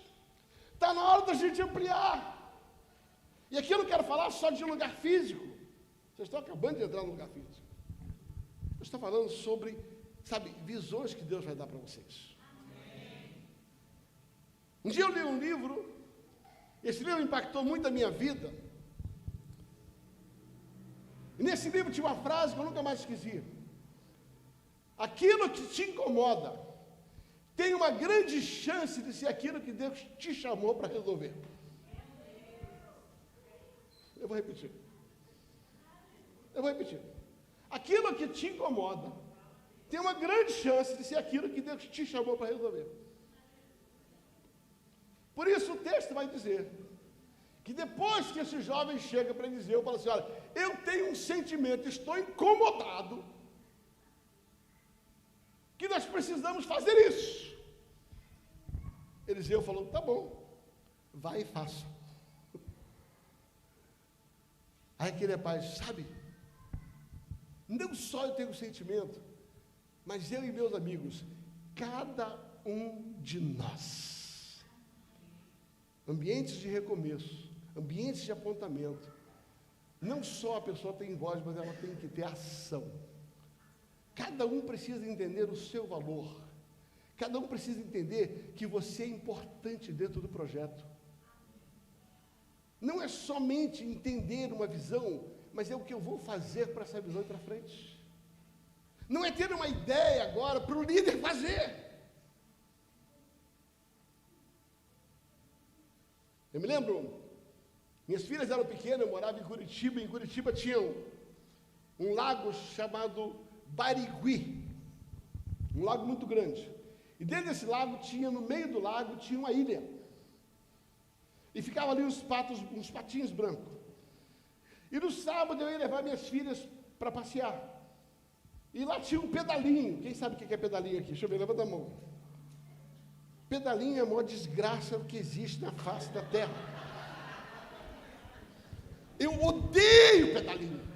está na hora da gente ampliar. E aqui eu não quero falar só de lugar físico, vocês estão acabando de entrar no lugar físico. Eu estou falando sobre, sabe, visões que Deus vai dar para vocês. Um dia eu li um livro, esse livro impactou muito a minha vida. E nesse livro tinha uma frase que eu nunca mais esqueci: aquilo que te incomoda tem uma grande chance de ser aquilo que Deus te chamou para resolver. Eu vou repetir. Aquilo que te incomoda tem uma grande chance de ser aquilo que Deus te chamou para resolver. Por isso o texto vai dizer que depois que esse jovem chega para Eliseu, fala assim: olha, eu tenho um sentimento, estou incomodado, que nós precisamos fazer isso. Eliseu falou: tá bom, vai e faça. Aí aquele rapaz, sabe, não só eu tenho um sentimento, mas eu e meus amigos, cada um de nós, ambientes de recomeço, ambientes de apontamento, não só a pessoa tem voz, mas ela tem que ter ação. Cada um precisa entender o seu valor, cada um precisa entender que você é importante dentro do projeto. Não é somente entender uma visão, mas é o que eu vou fazer para essa visão ir para frente. Não é ter uma ideia agora para o líder fazer. Eu me lembro, minhas filhas eram pequenas, eu morava em Curitiba tinha um lago chamado Barigui, um lago muito grande. E dentro desse lago no meio do lago tinha uma ilha. E ficavam ali uns patinhos brancos. E no sábado eu ia levar minhas filhas para passear. E lá tinha um pedalinho. Quem sabe o que é pedalinho aqui? Deixa eu ver, levanta a mão. Pedalinho é a maior desgraça que existe na face da terra. Eu odeio pedalinho.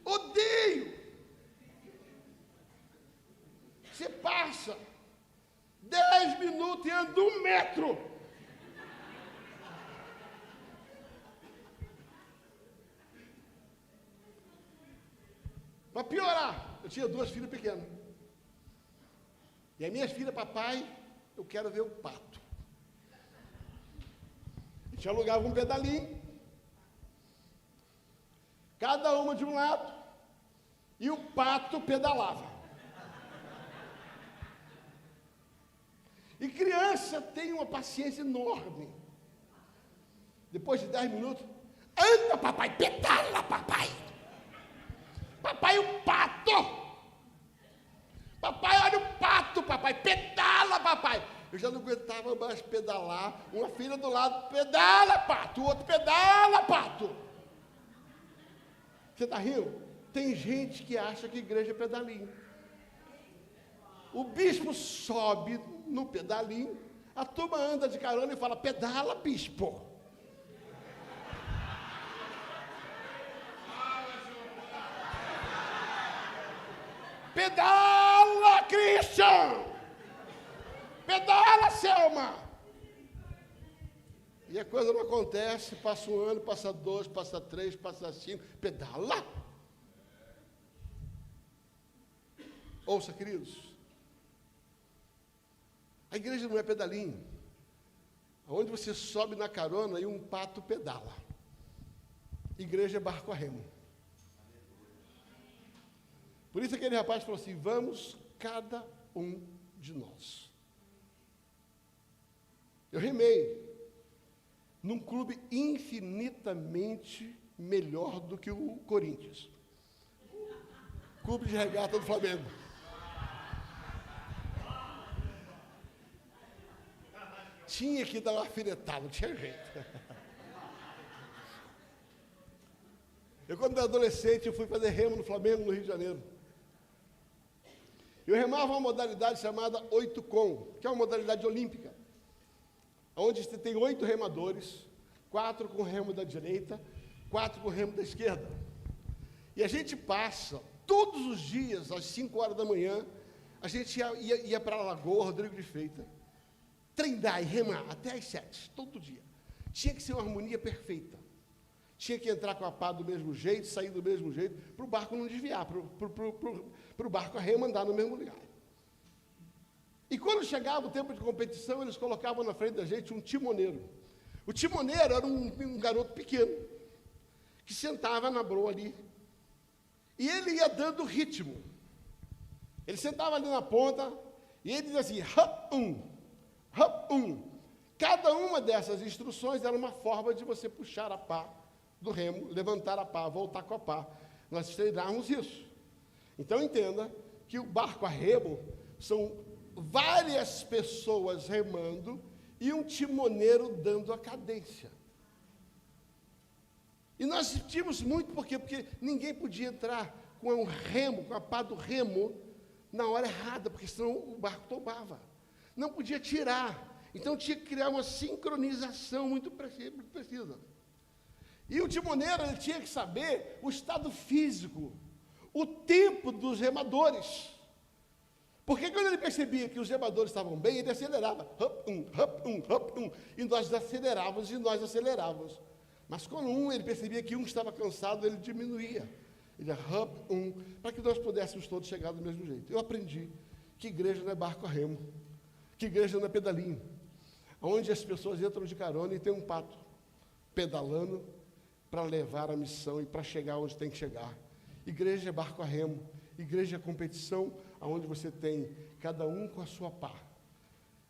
Odeio. Você passa 10 minutos e anda 1 metro. Para piorar, eu tinha 2 filhas pequenas. E as minhas filhas: papai, eu quero ver o pato. A gente alugava um pedalinho, cada uma de um lado, e o pato pedalava. E criança tem uma paciência enorme. Depois de 10 minutos, Anda, papai, pedala, papai. Papai, o pato. Papai, olha o pato, papai, pedala, papai. Eu já não aguentava mais pedalar. Uma filha do lado, pedala, pato. O outro, pedala, pato. Você está rindo? Tem gente que acha que igreja é pedalinho. O bispo sobe no pedalinho, a turma anda de carona e fala, pedala, bispo. Pedala, Christian! Pedala, Selma! E a coisa não acontece, passa um ano, passa 2, passa 3, passa 5, pedala! Ouça, queridos, a igreja não é pedalinho, onde você sobe na carona e um pato pedala. Igreja é barco a remo. Por isso aquele rapaz falou assim, vamos cada um de nós. Eu remei num clube infinitamente melhor do que o Corinthians. Clube de regata do Flamengo. Tinha que dar uma alfinetada, não tinha jeito. Eu, quando era adolescente, eu fui fazer remo no Flamengo, no Rio de Janeiro. Eu remava uma modalidade chamada 8 com, que é uma modalidade olímpica, onde você tem 8 remadores, 4 com remo da direita, 4 com remo da esquerda. E a gente passa, todos os dias, às 5 horas da manhã, a gente ia para a Lagoa Rodrigo de Freitas, treinar e remar até às 7, todo dia. Tinha que ser uma harmonia perfeita. Tinha que entrar com a pá do mesmo jeito, sair do mesmo jeito, para o barco não desviar, para o barco a remo andar no mesmo lugar. E quando chegava o tempo de competição, eles colocavam na frente da gente um timoneiro. O timoneiro era um garoto pequeno, que sentava na broa ali, e ele ia dando ritmo. Ele sentava ali na ponta, e ele dizia assim, hop, hop, Cada uma dessas instruções era uma forma de você puxar a pá do remo, levantar a pá, voltar com a pá. Nós treinávamos isso. Então, entenda que o barco a remo são várias pessoas remando e um timoneiro dando a cadência. E nós tínhamos muito, por quê? Porque ninguém podia entrar com um remo, com a pá do remo, na hora errada, porque senão o barco tombava. Não podia tirar. Então, tinha que criar uma sincronização muito precisa. E o timoneiro, ele tinha que saber o estado físico, o tempo dos remadores. Porque quando ele percebia que os remadores estavam bem, ele acelerava. E nós acelerávamos. Mas quando ele percebia que um estava cansado, ele diminuía. Ele ia para que nós pudéssemos todos chegar do mesmo jeito. Eu aprendi que igreja não é barco a remo, que igreja não é pedalinho, onde as pessoas entram de carona e tem um pato pedalando para levar a missão e para chegar onde tem que chegar. Igreja é barco a remo, igreja é competição, onde você tem cada um com a sua pá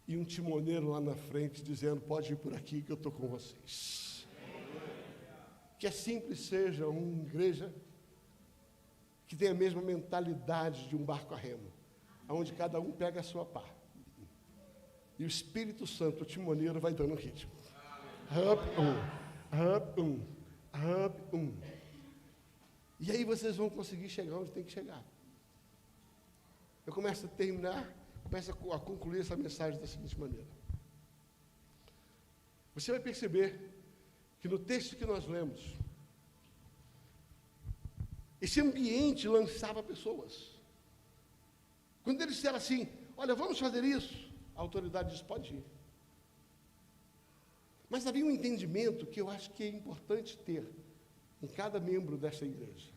e um timoneiro lá na frente dizendo, pode ir por aqui que eu estou com vocês. Que é simples seja uma igreja que tem a mesma mentalidade de um barco a remo, onde cada um pega a sua pá. E o Espírito Santo, o timoneiro, vai dando ritmo. E aí vocês vão conseguir chegar onde tem que chegar. Eu começo a concluir essa mensagem da seguinte maneira. Você vai perceber que no texto que nós lemos, esse ambiente lançava pessoas. Quando eles disseram assim, olha, vamos fazer isso, a autoridade diz, pode ir. Mas havia um entendimento que eu acho que é importante ter em cada membro desta igreja.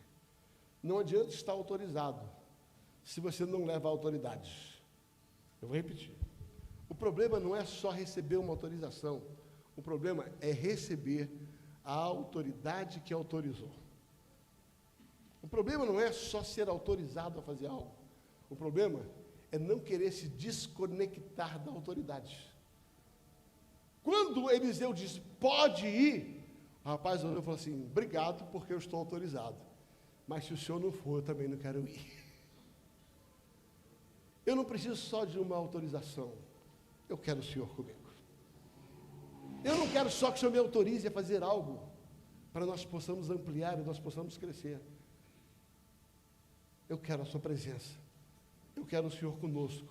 Não adianta estar autorizado se você não leva a autoridade. Eu vou repetir. O problema não é só receber uma autorização. O problema é receber a autoridade que autorizou. O problema não é só ser autorizado a fazer algo. O problema é não querer se desconectar da autoridade. Quando Eliseu disse, pode ir, O rapaz olhou e falou assim, obrigado porque eu estou autorizado. Mas se o senhor não for, eu também não quero ir. Eu não preciso só de uma autorização. Eu quero o senhor comigo. Eu não quero só que o senhor me autorize a fazer algo para nós possamos ampliar e nós possamos crescer. Eu quero a sua presença. Eu quero o senhor conosco.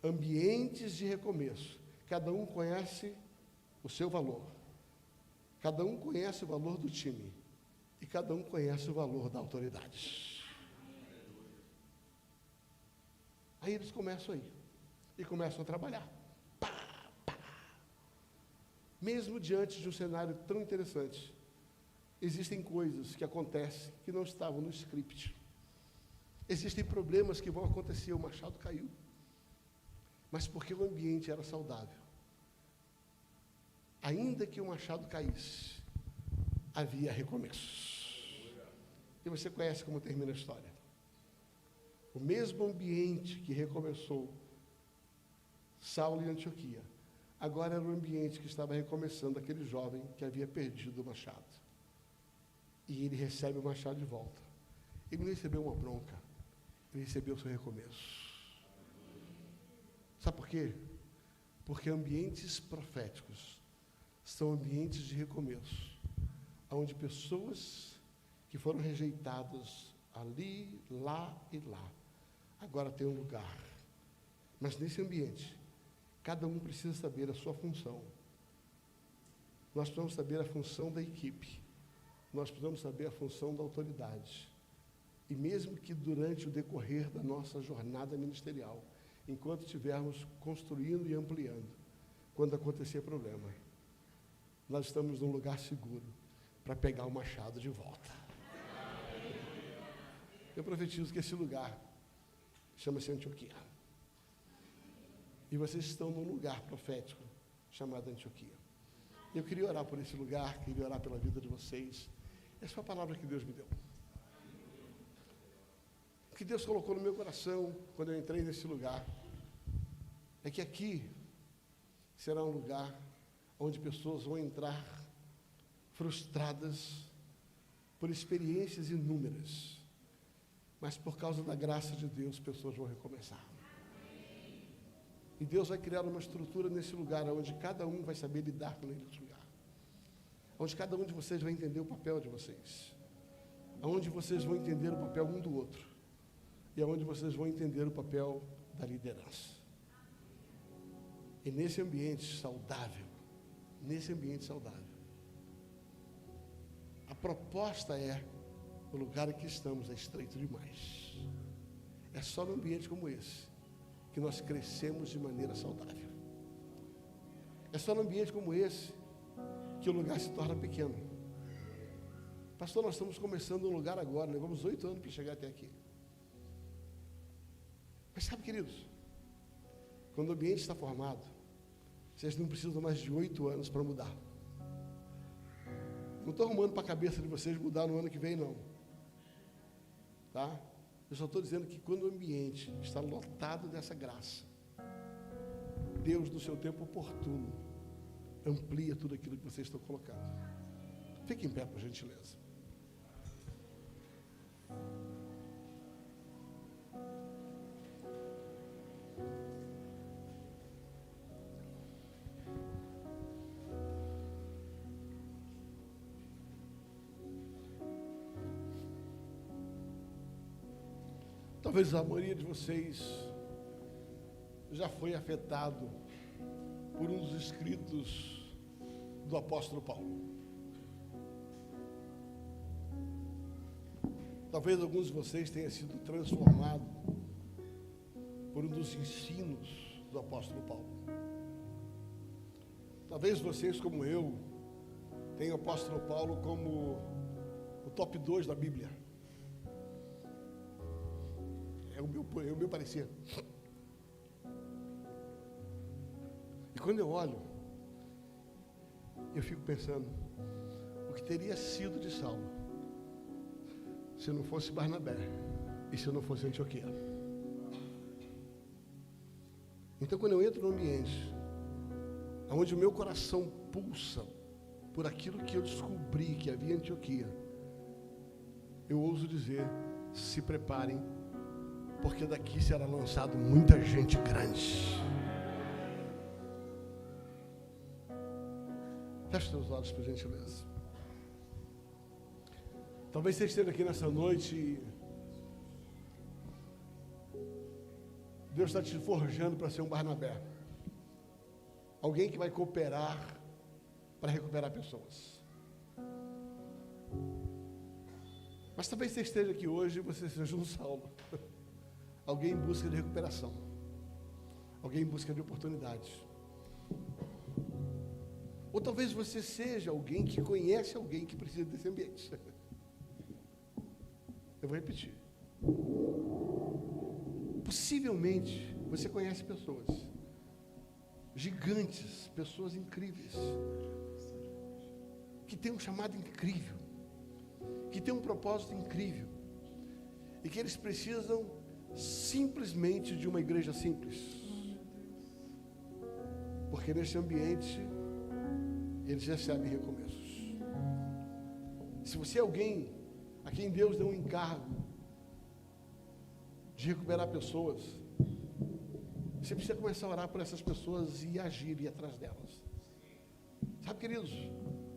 Ambientes de recomeço. Cada um conhece o seu valor. Cada um conhece o valor do time. E cada um conhece o valor da autoridade. Aí eles começam aí. E começam a trabalhar. Pá, pá. Mesmo diante de um cenário tão interessante, existem coisas que acontecem que não estavam no script. Existem problemas que vão acontecer. O machado caiu. Mas porque o ambiente era saudável. Ainda que o machado caísse, havia recomeços. E você conhece como termina a história. O mesmo ambiente que recomeçou Saulo e Antioquia, agora era o ambiente que estava recomeçando aquele jovem que havia perdido o machado. E ele recebe o machado de volta. Ele não recebeu uma bronca, ele recebeu o seu recomeço. Sabe por quê? Porque ambientes proféticos são ambientes de recomeço, onde pessoas que foram rejeitadas ali, lá e lá, agora têm um lugar. Mas nesse ambiente, cada um precisa saber a sua função. Nós precisamos saber a função da equipe. Nós precisamos saber a função da autoridade. E mesmo que durante o decorrer da nossa jornada ministerial, enquanto estivermos construindo e ampliando, quando acontecer problema, nós estamos num lugar seguro para pegar o machado de volta. Eu profetizo que esse lugar chama-se Antioquia. E vocês estão num lugar profético chamado Antioquia. Eu queria orar por esse lugar, queria orar pela vida de vocês. Essa foi a palavra que Deus me deu. O que Deus colocou no meu coração quando eu entrei nesse lugar é que aqui será um lugar onde pessoas vão entrar frustradas por experiências inúmeras, mas por causa da graça de Deus, pessoas vão recomeçar. E Deus vai criar uma estrutura nesse lugar, onde cada um vai saber lidar com esse lugar, onde cada um de vocês vai entender o papel de vocês, onde vocês vão entender o papel um do outro, e onde vocês vão entender o papel da liderança. E nesse ambiente saudável, a proposta é, o lugar em que estamos é estreito demais. É só num ambiente como esse que nós crescemos de maneira saudável. É só num ambiente como esse que o lugar se torna pequeno. Pastor, nós estamos começando um lugar agora, levamos 8 anos para chegar até aqui. Mas sabe, queridos, quando o ambiente está formado, vocês não precisam mais de 8 anos para mudar. Não estou arrumando para a cabeça de vocês mudar no ano que vem, não. Tá? Eu só estou dizendo que quando o ambiente está lotado dessa graça, Deus, no seu tempo oportuno, amplia tudo aquilo que vocês estão colocando. Fique em pé, por gentileza. Talvez a maioria de vocês já foi afetado por um dos escritos do apóstolo Paulo. Talvez alguns de vocês tenham sido transformados por um dos ensinos do apóstolo Paulo. Talvez vocês, como eu, tenham o apóstolo Paulo como o top 2 da Bíblia. É o meu parecer. E quando eu olho, eu fico pensando, o que teria sido de Saulo, se não fosse Barnabé, e se não fosse Antioquia. Então, quando eu entro no ambiente, onde o meu coração pulsa por aquilo que eu descobri que havia em Antioquia, eu ouso dizer, se preparem, porque daqui será lançado muita gente grande. Feche seus olhos, por gentileza. Talvez você esteja aqui nessa noite e Deus está te forjando para ser um Barnabé. Alguém que vai cooperar para recuperar pessoas. Mas talvez você esteja aqui hoje e você seja um Saulo. Alguém em busca de recuperação. Alguém em busca de oportunidades. Ou talvez você seja alguém que conhece alguém que precisa desse ambiente. Eu vou repetir. Possivelmente você conhece pessoas gigantes, pessoas incríveis, que têm um chamado incrível, que têm um propósito incrível, e que eles precisam simplesmente de uma igreja simples, porque nesse ambiente eles recebem recomeços. Se você é alguém a quem Deus deu um encargo de recuperar pessoas, você precisa começar a orar por essas pessoas e agir, ir atrás delas. Sabe, queridos,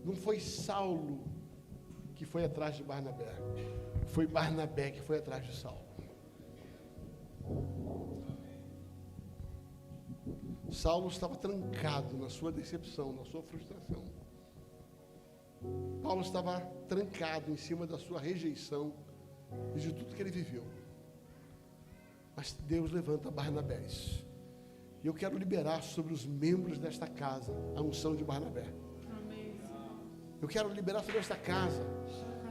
não foi Saulo que foi atrás de Barnabé, foi Barnabé que foi atrás de Saulo. Saulo estava trancado na sua decepção, na sua frustração. Paulo estava trancado em cima da sua rejeição e de tudo que ele viveu. Mas Deus levanta Barnabés. E eu quero liberar sobre os membros desta casa a unção de Barnabé. Eu quero liberar sobre esta casa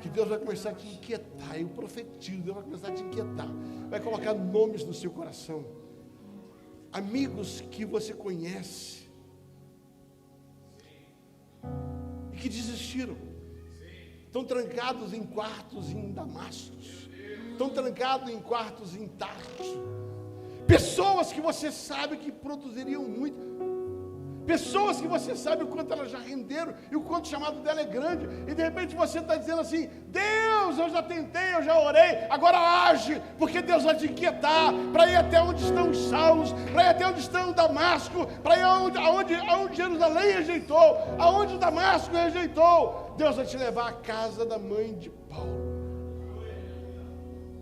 que Deus vai começar a te inquietar. Eu profetizo, Deus vai começar a te inquietar. Vai colocar nomes no seu coração. Amigos que você conhece e que desistiram. Estão trancados em quartos em Damasco. Estão trancados em quartos em Tarso. Pessoas que você sabe que produziriam muito. Pessoas que você sabe o quanto elas já renderam e o quanto o chamado dela é grande. E de repente você está dizendo assim: Deus, eu já tentei, eu já orei, agora age, porque Deus vai te inquietar para ir até onde estão os Saulos, para ir até onde estão Damasco, para ir aonde Jerusalém rejeitou, aonde Damasco rejeitou. Deus vai te levar à casa da mãe de Paulo.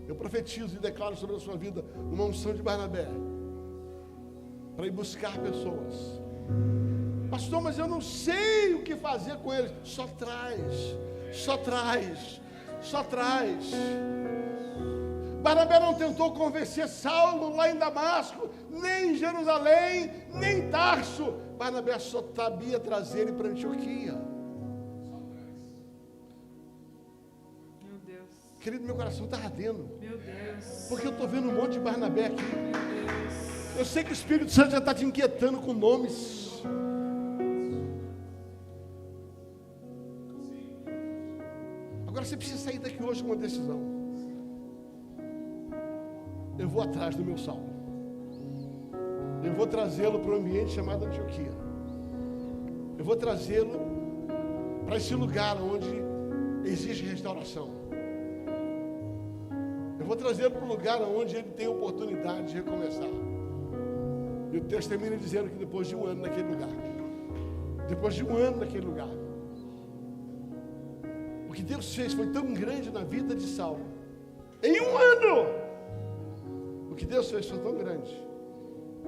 Eu profetizo e declaro sobre a sua vida uma unção de Barnabé para ir buscar pessoas. Pastor, mas eu não sei o que fazer com eles. Só traz. Barnabé não tentou convencer Saulo lá em Damasco, nem em Jerusalém, nem em Tarso. Barnabé só sabia trazer ele para Antioquia. Querido, meu coração está ardendo. Meu Deus. Porque eu estou vendo um monte de Barnabé aqui. Meu Deus. Eu sei que o Espírito Santo já está te inquietando com nomes. Agora você precisa sair daqui hoje com uma decisão. Eu vou atrás do meu Saulo. Eu vou trazê-lo para um ambiente chamado Antioquia. Eu vou trazê-lo para esse lugar onde existe restauração. Eu vou trazê-lo para um lugar onde ele tem oportunidade de recomeçar. E o texto termina dizendo que depois de um ano naquele lugar. O que Deus fez foi tão grande na vida de Saulo. Em um ano! O que Deus fez foi tão grande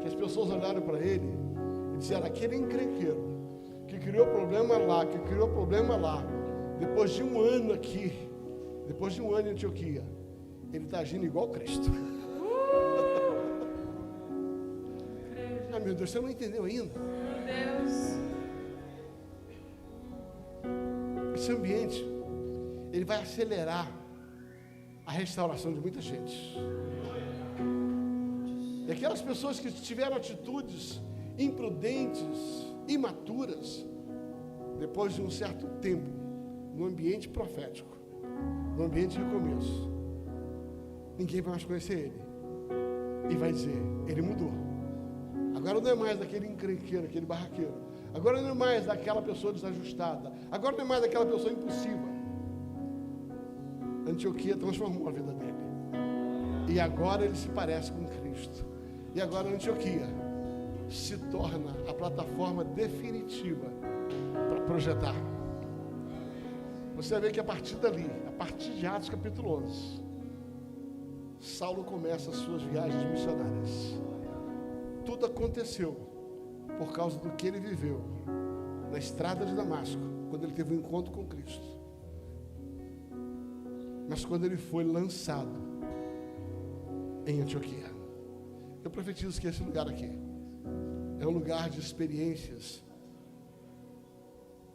que as pessoas olharam para ele e disseram: aquele encrenqueiro que criou problema lá, depois de um ano aqui, depois de um ano em Antioquia, ele está agindo igual Cristo. Ah, meu Deus, você não entendeu ainda? Meu Deus. Esse ambiente, ele vai acelerar a restauração de muita gente. E aquelas pessoas que tiveram atitudes imprudentes, imaturas, depois de um certo tempo, no ambiente profético, no ambiente de recomeço, ninguém vai mais conhecer ele. E vai dizer: ele mudou. Agora não é mais daquele encrenqueiro, aquele barraqueiro. Agora não é mais daquela pessoa desajustada. Agora não é mais daquela pessoa impulsiva. Antioquia transformou a vida dele. E agora ele se parece com Cristo. E agora Antioquia se torna a plataforma definitiva para projetar. Você vai ver que a partir dali, a partir de Atos capítulo 11, Saulo começa as suas viagens missionárias. Tudo aconteceu por causa do que ele viveu na estrada de Damasco, quando ele teve um encontro com Cristo. Mas quando ele foi lançado em Antioquia, eu profetizo que esse lugar aqui é um lugar de experiências,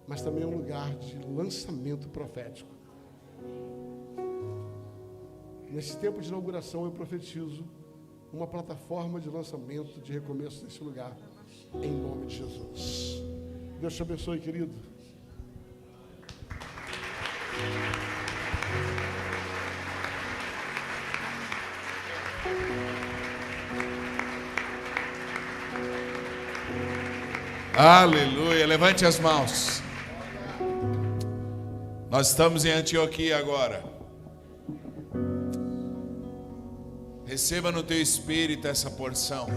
mas também é um lugar de lançamento profético. Nesse tempo de inauguração eu profetizo uma plataforma de lançamento, de recomeço nesse lugar, em nome de Jesus. Deus te abençoe, querido. Aleluia, levante as mãos. Nós estamos em Antioquia agora. Receba no teu espírito essa porção.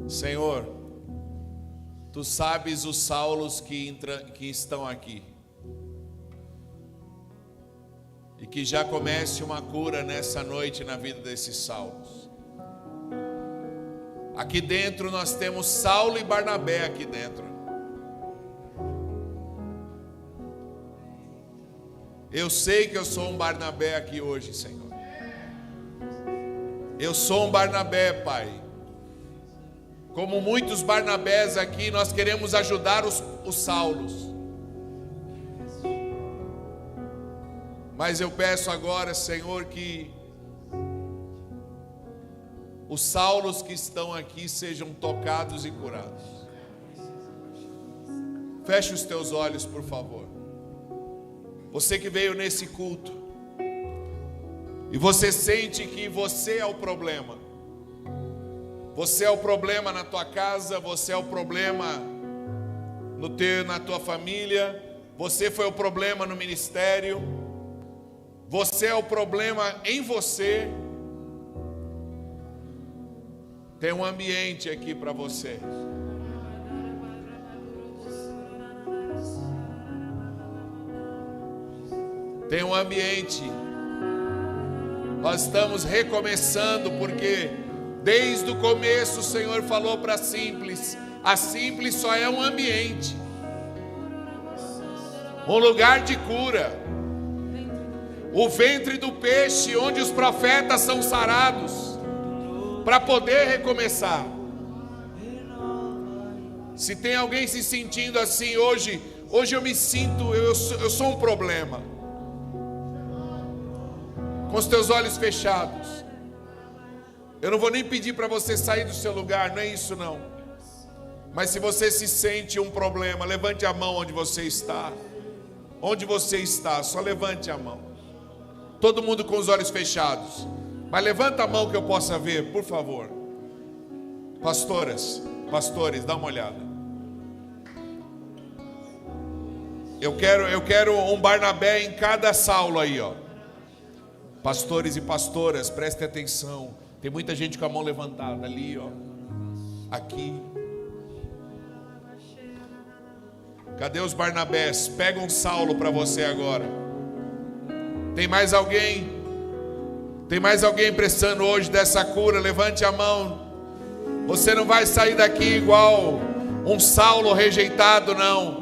Senhor, tu sabes os Saulos que estão aqui. E que já comece uma cura nessa noite na vida desses Saulos. Aqui dentro nós temos Saulo e Barnabé aqui dentro. Eu sei que eu sou um Barnabé aqui hoje, Senhor. Eu sou um Barnabé, Pai. Como muitos Barnabés aqui, nós queremos ajudar os Saulos. Mas eu peço agora, Senhor, que os Saulos que estão aqui sejam tocados e curados. Feche os teus olhos, por favor. Você que veio nesse culto e você sente que você é o problema. Você é o problema na tua casa, você é o problema na tua família, você foi o problema no ministério, você é o problema em você. Tem um ambiente aqui para você. Tem um ambiente. Nós estamos recomeçando porque desde o começo o Senhor falou para a Simples. A Simples só é um ambiente, um lugar de cura, o ventre do peixe onde os profetas são sarados para poder recomeçar. Se tem alguém se sentindo assim hoje eu me sinto, eu sou um problema. Com os teus olhos fechados. Eu não vou nem pedir para você sair do seu lugar, não é isso não. Mas se você se sente um problema, levante a mão onde você está. Onde você está, só levante a mão. Todo mundo com os olhos fechados. Mas levanta a mão que eu possa ver, por favor. Pastores, dá uma olhada. Eu quero um Barnabé em cada Saulo aí, ó. Pastores e pastoras, prestem atenção. Tem muita gente com a mão levantada ali, ó. Aqui. Cadê os Barnabés? Pega um Saulo para você agora. Tem mais alguém? Tem mais alguém precisando hoje dessa cura? Levante a mão. Você não vai sair daqui igual um Saulo rejeitado, não.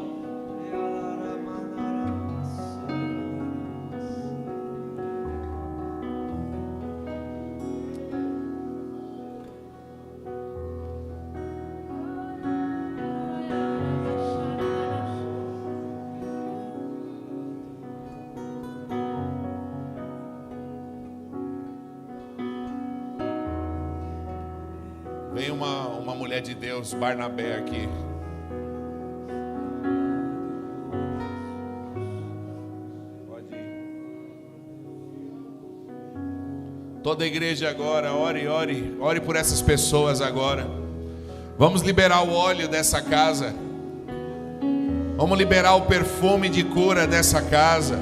Vem uma mulher de Deus, Barnabé, aqui. Pode ir. Toda a igreja agora, ore por essas pessoas agora. Vamos liberar o óleo dessa casa. Vamos liberar o perfume de cura dessa casa.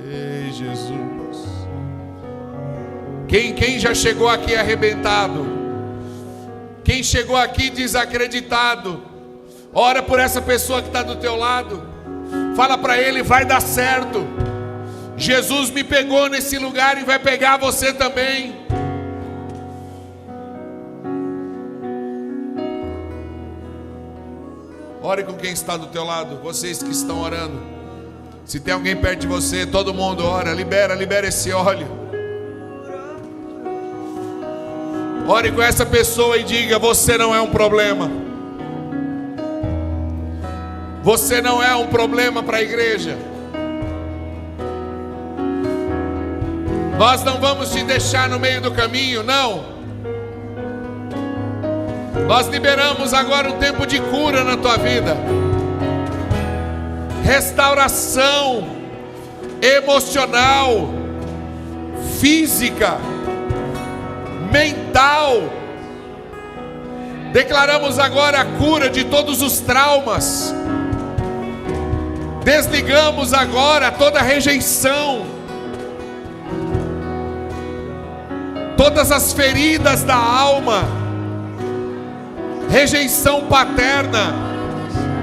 Ei, Jesus. Quem já chegou aqui arrebentado? Quem chegou aqui desacreditado? Ora por essa pessoa que está do teu lado. Fala para ele, vai dar certo. Jesus me pegou nesse lugar e vai pegar você também. Ore com quem está do teu lado, vocês que estão orando. Se tem alguém perto de você, todo mundo ora, libera esse óleo. Ore com essa pessoa e diga, você não é um problema. Você não é um problema para a igreja. Nós não vamos te deixar no meio do caminho, não. Nós liberamos agora um tempo de cura na tua vida. Restauração emocional, física, mental. Declaramos agora a cura de todos os traumas. Desligamos agora toda rejeição, todas as feridas da alma, rejeição paterna,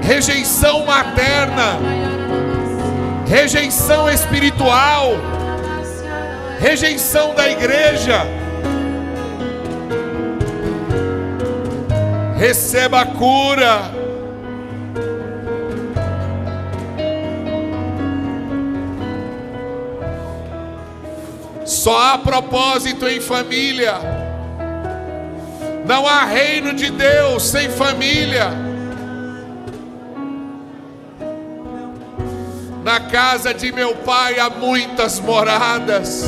rejeição materna, rejeição espiritual, rejeição da igreja. Receba a cura. Só há propósito em família. Não há reino de Deus sem família. Na casa de meu pai há muitas moradas.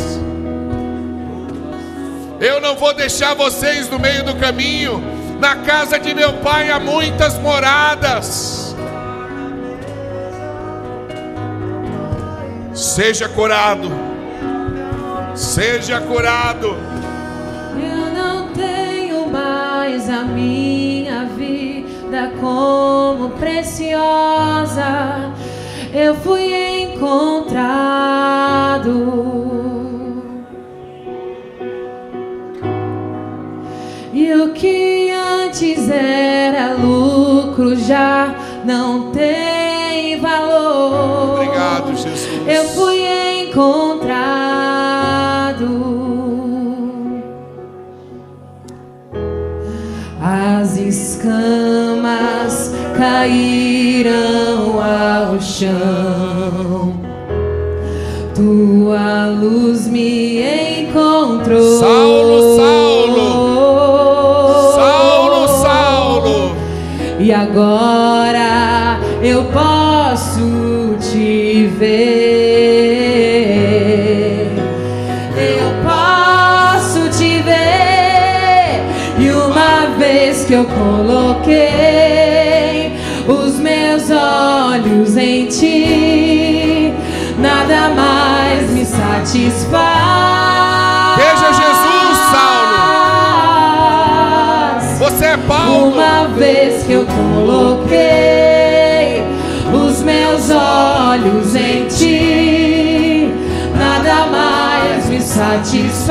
Eu não vou deixar vocês no meio do caminho. Na casa de meu pai há muitas moradas. Seja curado. Seja curado. Eu não tenho mais a minha vida como preciosa. Eu fui encontrado. E o que antes era lucro já não tem valor. Obrigado, Jesus. Eu fui encontrado. As escamas caíram ao chão. Tua luz me encontrou. Saulo, Saulo, Saulo, Saulo. E agora eu posso te ver. Eu posso te ver. E uma vez que eu coloquei os meus olhos em ti, nada mais me satisfaz. Veja Jesus, Saulo. Você é Paulo. Uma vez que eu coloquei os meus olhos em ti, nada mais me satisfaz.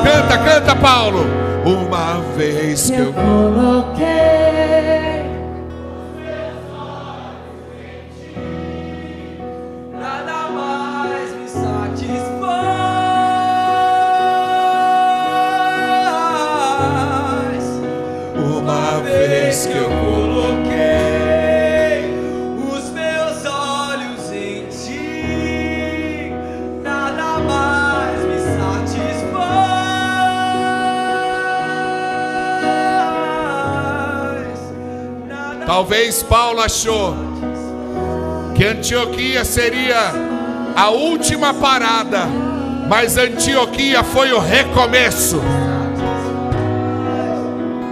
Canta, canta, Paulo. Uma vez que eu coloquei nada mais me satisfaz. Uma vez que eu coloquei os meus olhos em ti, nada mais me satisfaz. Talvez Paulo achou que Antioquia seria a última parada, mas Antioquia foi o recomeço.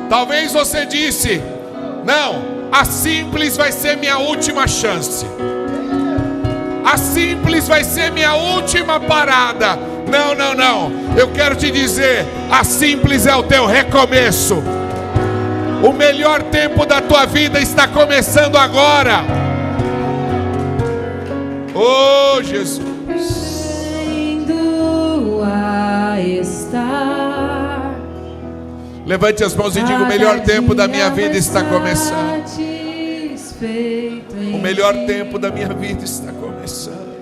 Talvez você disse: não, a Simples vai ser minha última chance. A Simples vai ser minha última parada. Não, não, não. Eu quero te dizer, a Simples é o teu recomeço. O melhor tempo da tua vida está começando agora. Oh, Jesus. A estar. Levante as mãos e diga: o melhor tempo da minha vida está começando. O melhor tempo da minha vida está começando.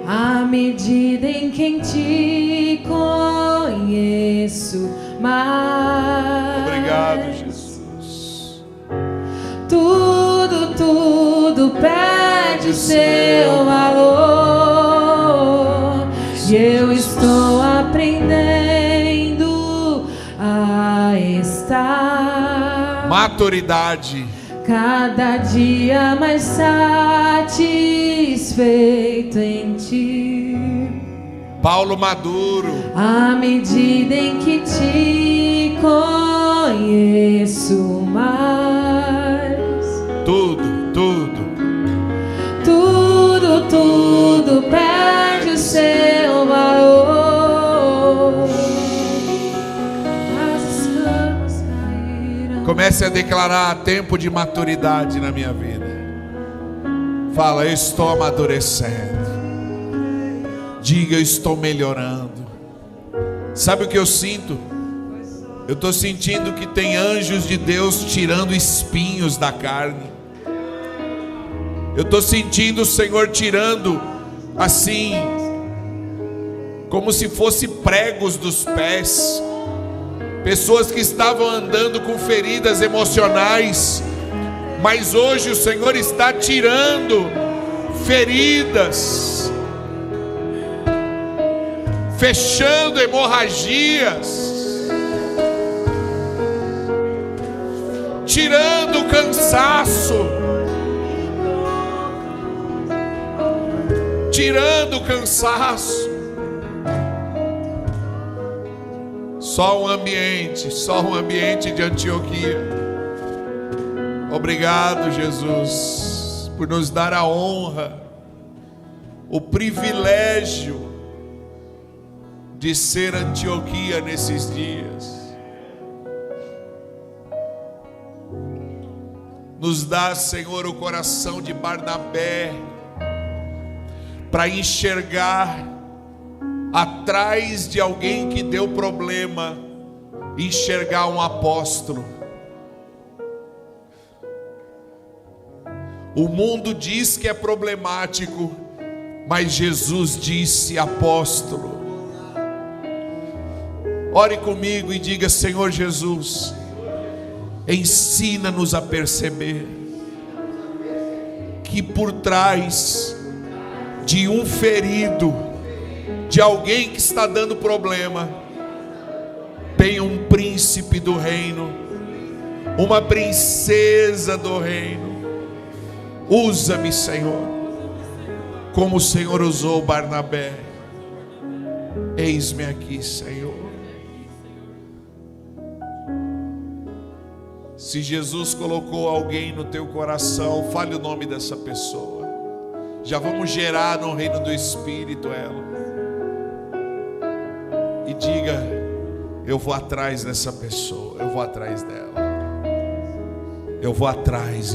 À medida em quem te conheço mais. Obrigado, Jesus. Tudo perde o seu valor. E eu estou aprendendo a estar. Maturidade. Cada dia mais satisfeito em ti. Paulo maduro. À medida em que te conheço mais. Tudo perde o seu valor. As escamas caíram. Comece a declarar tempo de maturidade na minha vida. Fala: eu estou amadurecendo. Diga: eu estou melhorando. Sabe o que eu sinto? Eu estou sentindo que tem anjos de Deus tirando espinhos da carne. Eu estou sentindo o Senhor tirando assim, como se fosse pregos dos pés. Pessoas que estavam andando com feridas emocionais, mas hoje o Senhor está tirando feridas, fechando hemorragias, tirando o cansaço, tirando o cansaço. Só um ambiente de Antioquia. Obrigado, Jesus, por nos dar a honra, o privilégio de ser Antioquia nesses dias. Nos dá, Senhor, o coração de Barnabé, para enxergar atrás de alguém que deu problema, enxergar um apóstolo. O mundo diz que é problemático, mas Jesus disse apóstolo. Ore comigo e diga: Senhor Jesus, ensina-nos a perceber que por trás de um ferido, de alguém que está dando problema, tem um príncipe do reino, uma princesa do reino. Usa-me, Senhor, como o Senhor usou Barnabé. Eis-me aqui, Senhor. Se Jesus colocou alguém no teu coração, fale o nome dessa pessoa. Já vamos gerar no reino do Espírito ela. E diga: eu vou atrás dessa pessoa, eu vou atrás dela. Eu vou atrás.